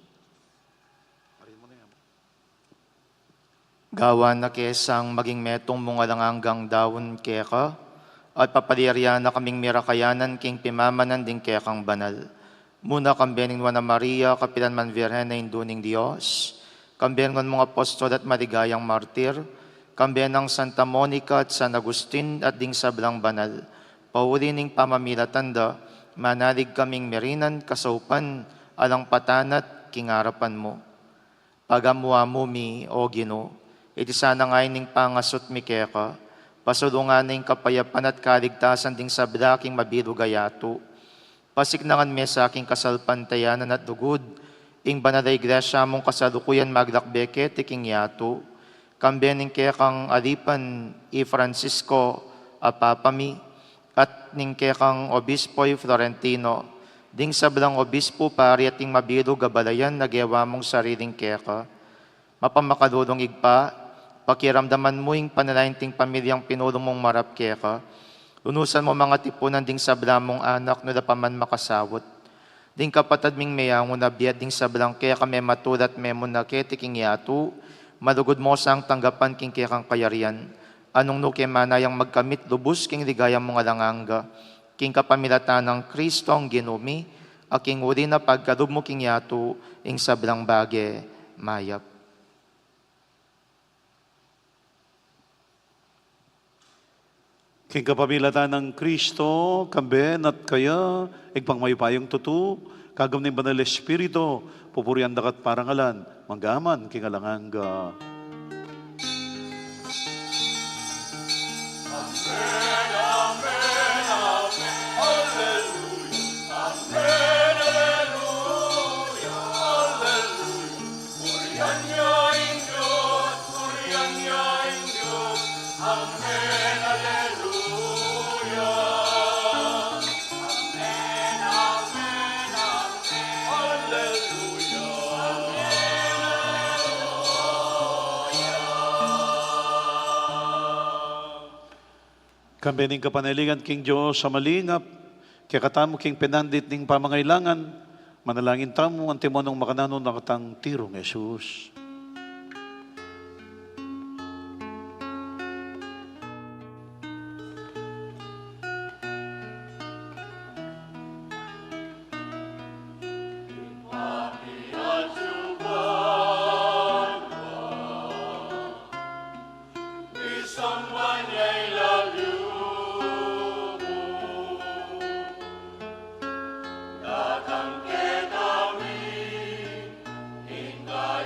Gawa na kesang maging metong mga langanggang daon keka, at papalirya na kaming mirakayanan king pimamanan din kekang banal. Muna kambenin na Maria, kapilan man Virhen na induning Diyos, kambenin mga apostol at maligayang martir, kambenang Santa Monica at San Agustin at ding sablang banal, paulining pamamilatanda, manalig kaming merinan, kasaupan, alang patanat, kingarapan mo. Pagamuha mo mi, o Ginoo, iti sana ngay ning pangasot mi keka, pasulungan ning kapayapan at kaligtasan ding sablaking mabilugayato. Pasiknangan mi sa aking kasalpantayanan at dugod, ing banal na iglesia mong kasalukuyan maglakbeke tiking yato, kambening kaya kang alipan i Francisco a Papami, at ning kaya kang Obispo'y Florentino, ding sablang obispo pari at ting mabilog gabalayan nagawa mong sariling keka. Mapamakalulong igpa, pakiramdaman mo ing panalain ting pamilyang pinulong mong marap keka, lunusan mo mga tipunan ding sabla mong anak nila pa man makasawot. Ding kapatad ming mayang unabiyat ding sablang kaya kami matulat memo na ketiking yato, malugod mo sang tanggapan king kaya kang kayarian. Anong nuke manayang magkamit lubos king ligayang mga langanga, king kapamilatan ng Kristong ginumi, aking uli na pagkalub mo king yato, ing sablang bage, mayap. King kapamilatan ng Kristo, kamben at kaya, igpangmayupayong tutu, kagam ng banal espiritu, pupurian dakat parangalan, manggaman, king alanganga. Kambening kapanaligan king Diyos sa malingap, kaya katamo king penandit ning pamangailangan, manalangin tamo ang timonong makananon na katang tirong Jesus. Someone I love you. Datang ke kami, hingga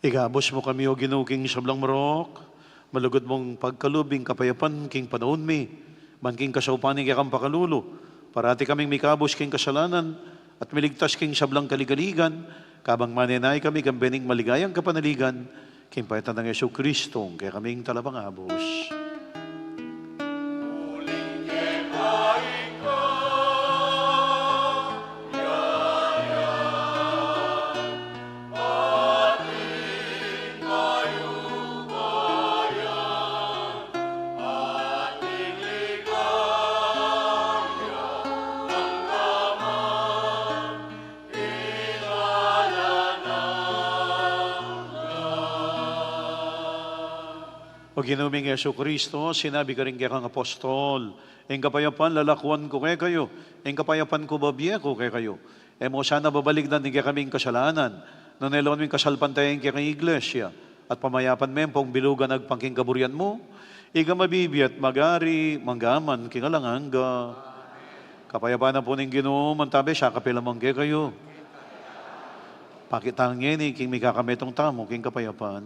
Igabos mo kami o ginuking sablang marok, malugod mong pagkalubing kapayapan king panahon mi, man king kasaupaning kang pakalulo, parati kaming mikabos king kasalanan, at miligtas king sablang kaligaligan, kabang maninay kami kambening maligayang kapanaligan, king payatan ng Yesu Kristo, kaya kaming talabang abos. O ginuming Yesu Kristo, sinabi ka rin kang apostol, ang kapayapan lalakuan ko kay kayo, ang kapayapan ko babiya ko kay kayo. E mo sana babalik na kay kaming kasalanan, no nelon ming kasalpantayan kay kang iglesia, at pamayapan men pong bilugan nagpangking kaburian mo, iga mabibiyat magari, manggaman, kingalanganga. Kapayapan na po ning Ginoo, mantabi siya kapilamang kay kayo. Pakitang ngeni, king may kakametong tamo, king kapayapan.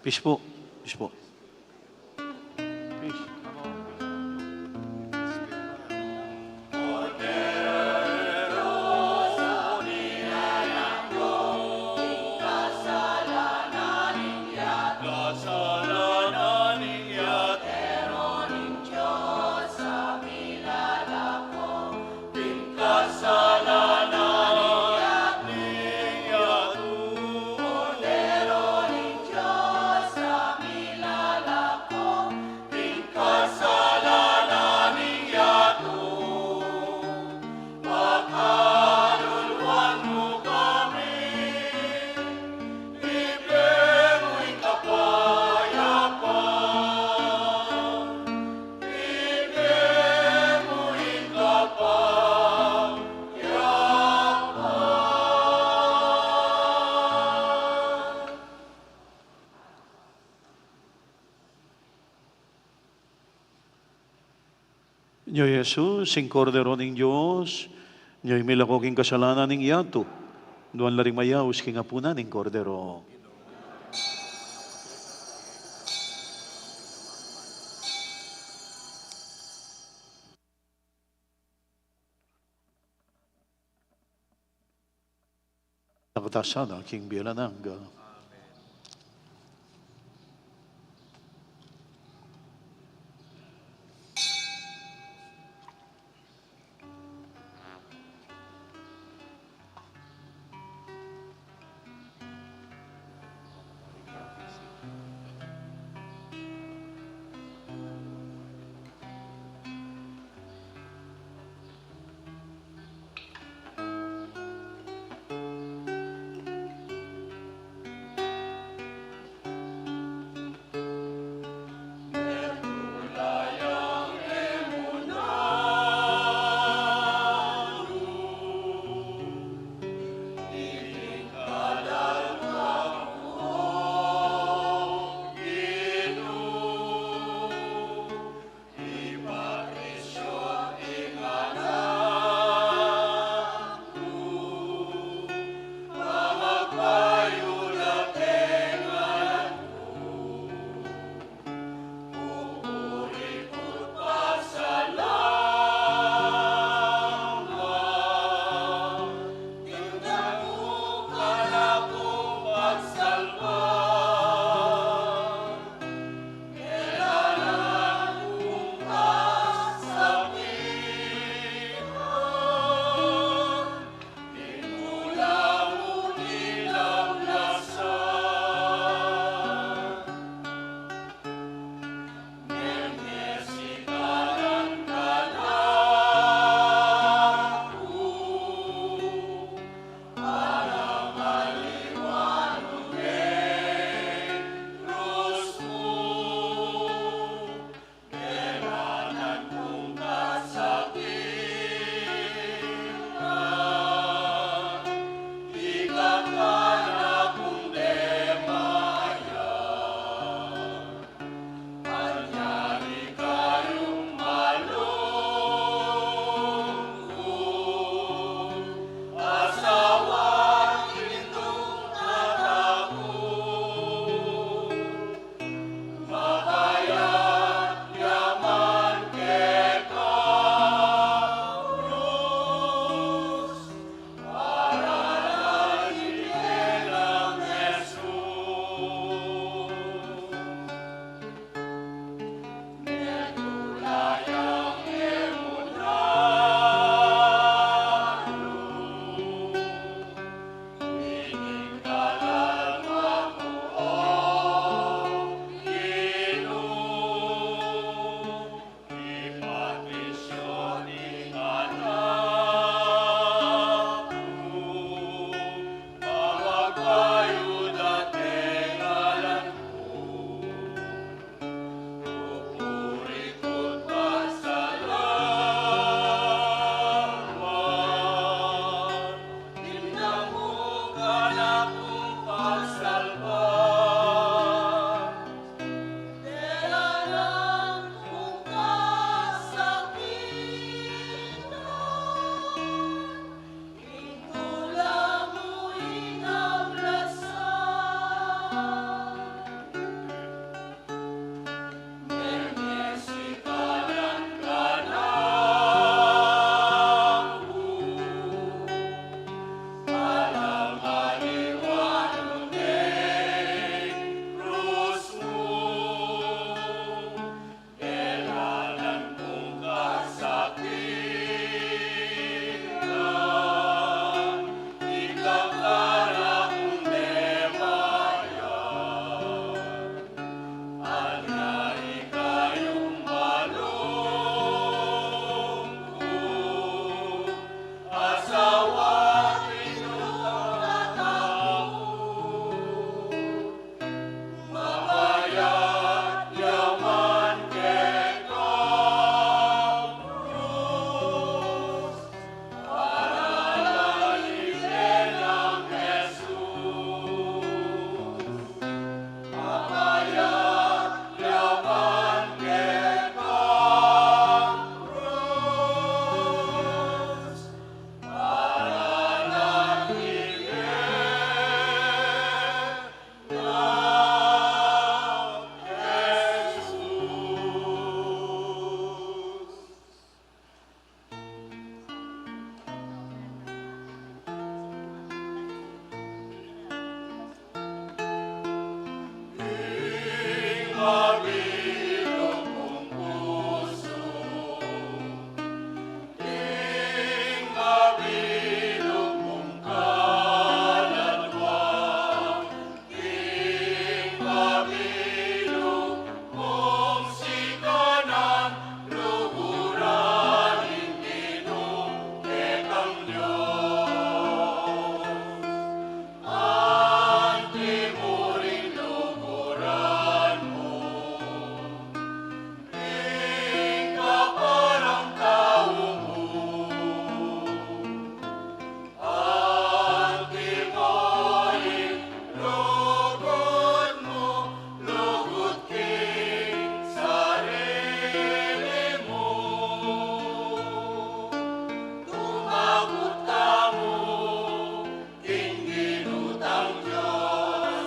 Peace po. Peace po. Nyo Jesus, sing kordero ning Diyos, nyo milako king kasalanan ning yato, duan laring mayaws king apuna ning kordero. Nakatasana king biyananga. mabilog mong puso, ing mabilog mong kaluluwa, ing mabilog mong sikanan, luhuran hindi kekang Diyos. Ante mo rin luhuran mo, ing kaparang tao mo. Ante mo rin lugod mo, lugod king sarili mo. Tumagot ka mo, king ginutang Diyos,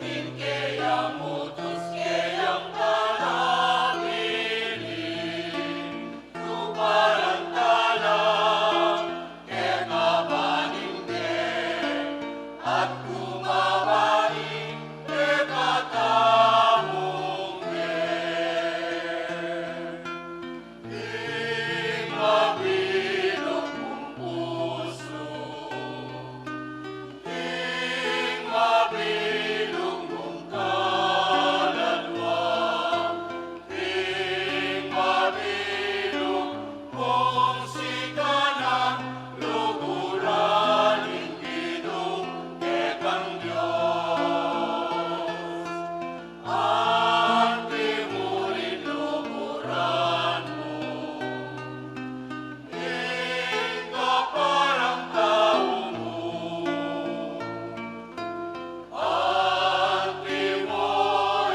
din kaya mutos kayang panamili. Tuparang talang, kaya kapaninde, at kumabaing, ekatamong ing mabilog mong puso, ing mabilog mong kaluluwa, ing mabilog mong sikanan, luhuran hindi kekang Diyos. Ante mo rin luhuran mo, ing kaparang tao mo. Ante mo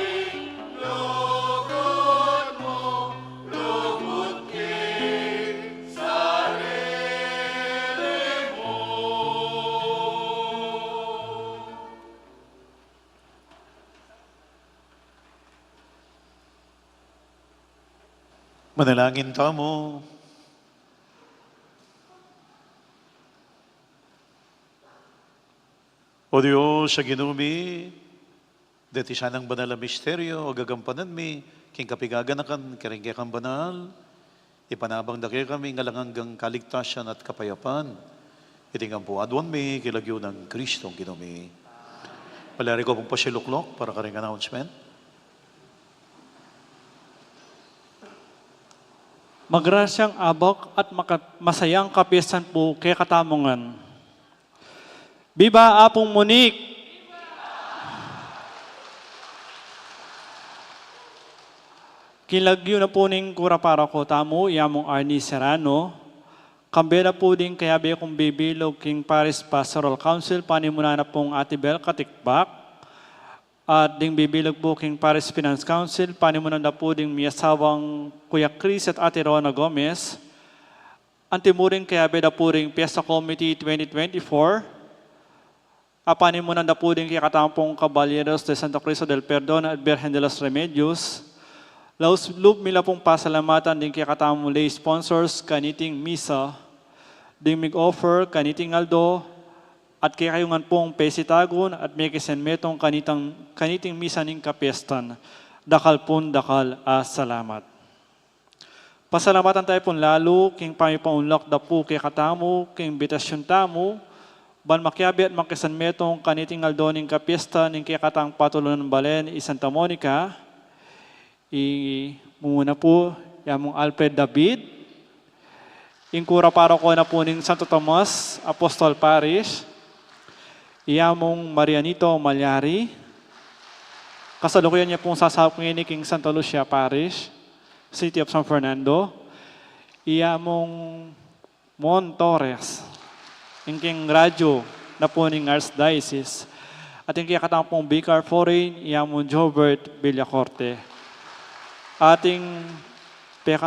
ing lugod mo, lugod king sarili mo. Manalangin tamo. O Diyos, sa ginumi, deti sanang banal na misteryo, o gagampanan mi, king kapigaganakan, karinggekan banal, ipanabang daki kami, ngalanganggang kaligtasan at kapayapan. Itingang po adwan mi, kilagyo ng Kristong ginumi. Palari ko pong pasiluklok para karing announcement. Magrasyang abok at masayang kapiyasan po kay katamongan. Biba Apong Monique! Kilagyo na po ning kura para ko tamo, yamong Arnie Serrano. Kambela po din kaya be kong bibilog King Paris Pastoral Council, panimuna na pong Ate Bel Katikbak. At ding bibilog po King Paris Finance Council, panimuna na po ding miyasawang Kuya Chris at Ate Rona Gomez. Antimuring kaya be na po ring Fiesta Committee 2024. Panimuna na po din kaya katampong Caballeros de Santa Cristo del Perdón at Virgen de los Remedios. Laos loob mila pong pasalamatan din kaya katamong lay sponsors, kaniting misa, ding mig-offer, kaniting aldo, at kaya kayungan pong pesitagon at may kisenmetong kaniting misa ning kapiestan. Dakal pun dakal salamat. Pasalamatan tayo pong lalo, king pamipaunlak da po kaya katamo, king imbitasyon tamo, ban makyabi at makisanmetong kaniting aldo ning kapiesta ning kaya katang patuloy ng Balen, Santa Monica. Muna po, yamong Alfred David. Ingkura para ko na po ning Santo Tomas, Apostol Parish. Iyamong Marianito Malyari. Kasalukuyan niya pong sasapungin ni King Santa Lucia Parish, City of San Fernando. Iyamong Mon Torres. King radyo na po ning Archdiocese. At yung kaya pong Vicar Foreign, iyamong Jobert Villacorte. Ating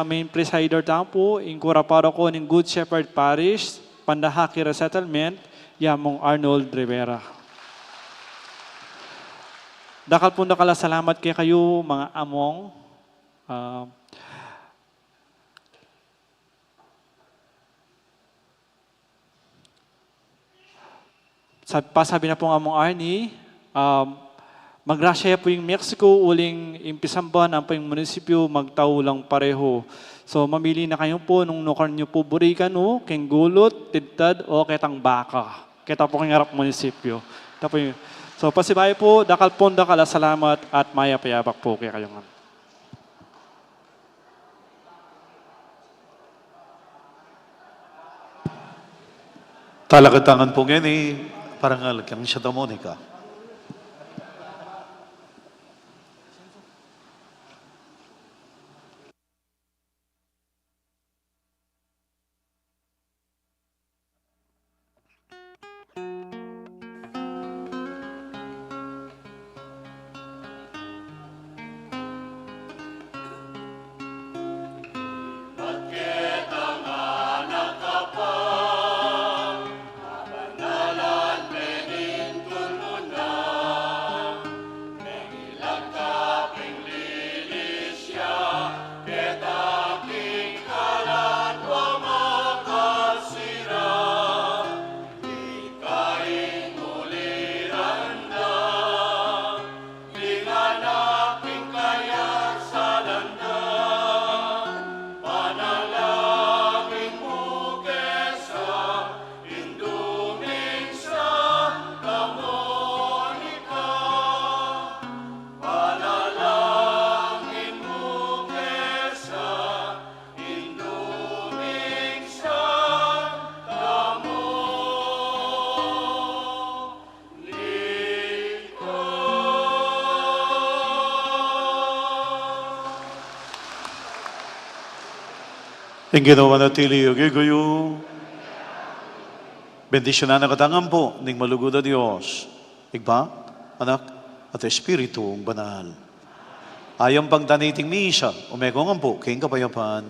main presider tampo, ingkura para ko ning Good Shepherd Parish, Pandahaki Resettlement, yamong Arnold Rivera. Dakal po nakala salamat kay kayo mga among. Pasabi na po ng among Arnie, Magrasya po yung Mexico, uling impisambahan ang po yung munisipyo, magtaulang pareho. So mamili na kayo po nung nukar nyo po burikan o, keng gulot, tidtad o ketang baka. Kita po keng harap munisipyo. Ito po yung, so pasibay po, dakal po dakal, salamat at maya payabak po kaya kayo nga. Talakatangan po ngayon parangal kang Santa Monica. Ang ginawa na tili, gayo. Bendisyonan na katangan po, ning malugod na Diyos. Igba, anak, at Espiritu ang banal. Ayang pang taniting misa, umekong ang po, king kapayapaan.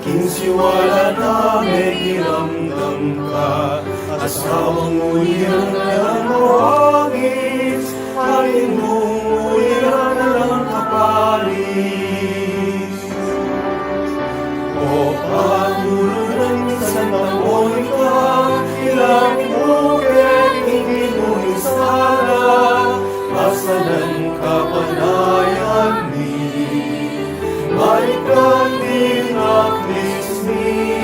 Kinsiwala na may kiramdam ka, asawang uliran na lang mawagis, halimong uliran na lang kapalis. O patuloy ng Santa Monica, ilangin mo kaya't hindi mo isara, pasalan kapanayan ni balikan din at lismi.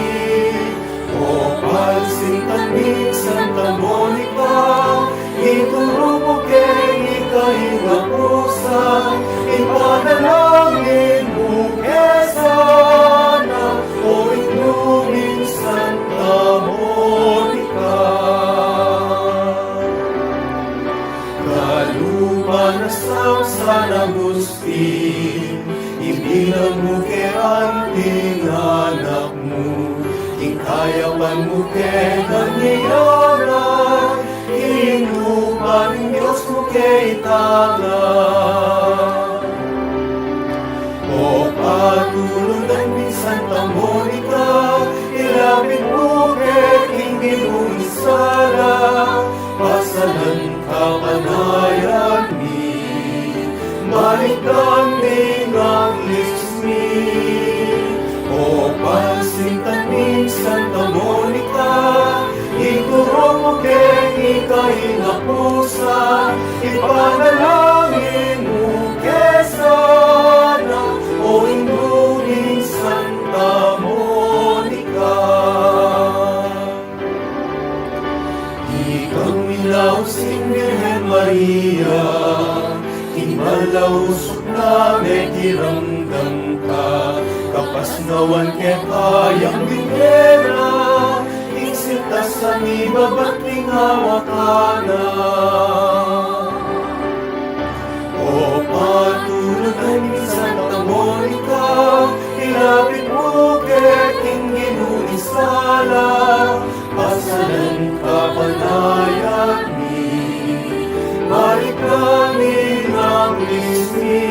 O palsintanin Santa Monica, ituro mo kay ikahinga pusa, ipanalangin mo kesana, o inumin Santa Monica. Kalumanasang San Agustin, ibilang mo kay anting anak mo, ikayapan mo kay nangyayara, inupan ng Diyos mo kay tangan. O patuloy ng Santa Monica, ilapit mo kay King Ginong Sara, pasalan kapanayan ni balikan din ang lismi. O pansintanin Santa Monica, ituro mo kay ikahinga pusa, ipanalangin mo kesana, o inumin Santa Monica. Ikang milaw sing Birhen Maria, Malausok na may kiramdam ka, kapasnawan kay kayang bigera, iksintas sa ibaba't lingawakana. O patulog ng Santa Monica, ilapit mo kay King Ginong Sala, pasalan kapanayan ni balikan ang lismi.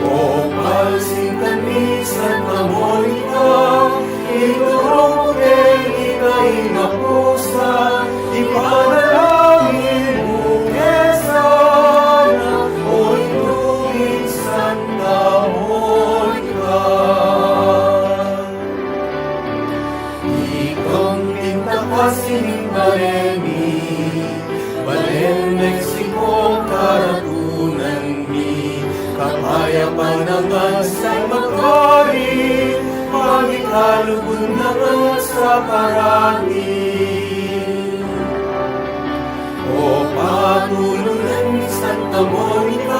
O palsintanin Santa Monica, ituro mo kay ikahinga pusa, ipanalangin mo kesana, o inumin Santa Monica. Ikang pintakasin Baremi, Balen, Mexico, karatunan mi, kapayapan naman sa magkari, magikalubon naman sa parani. O patuloy ng Santa Monica,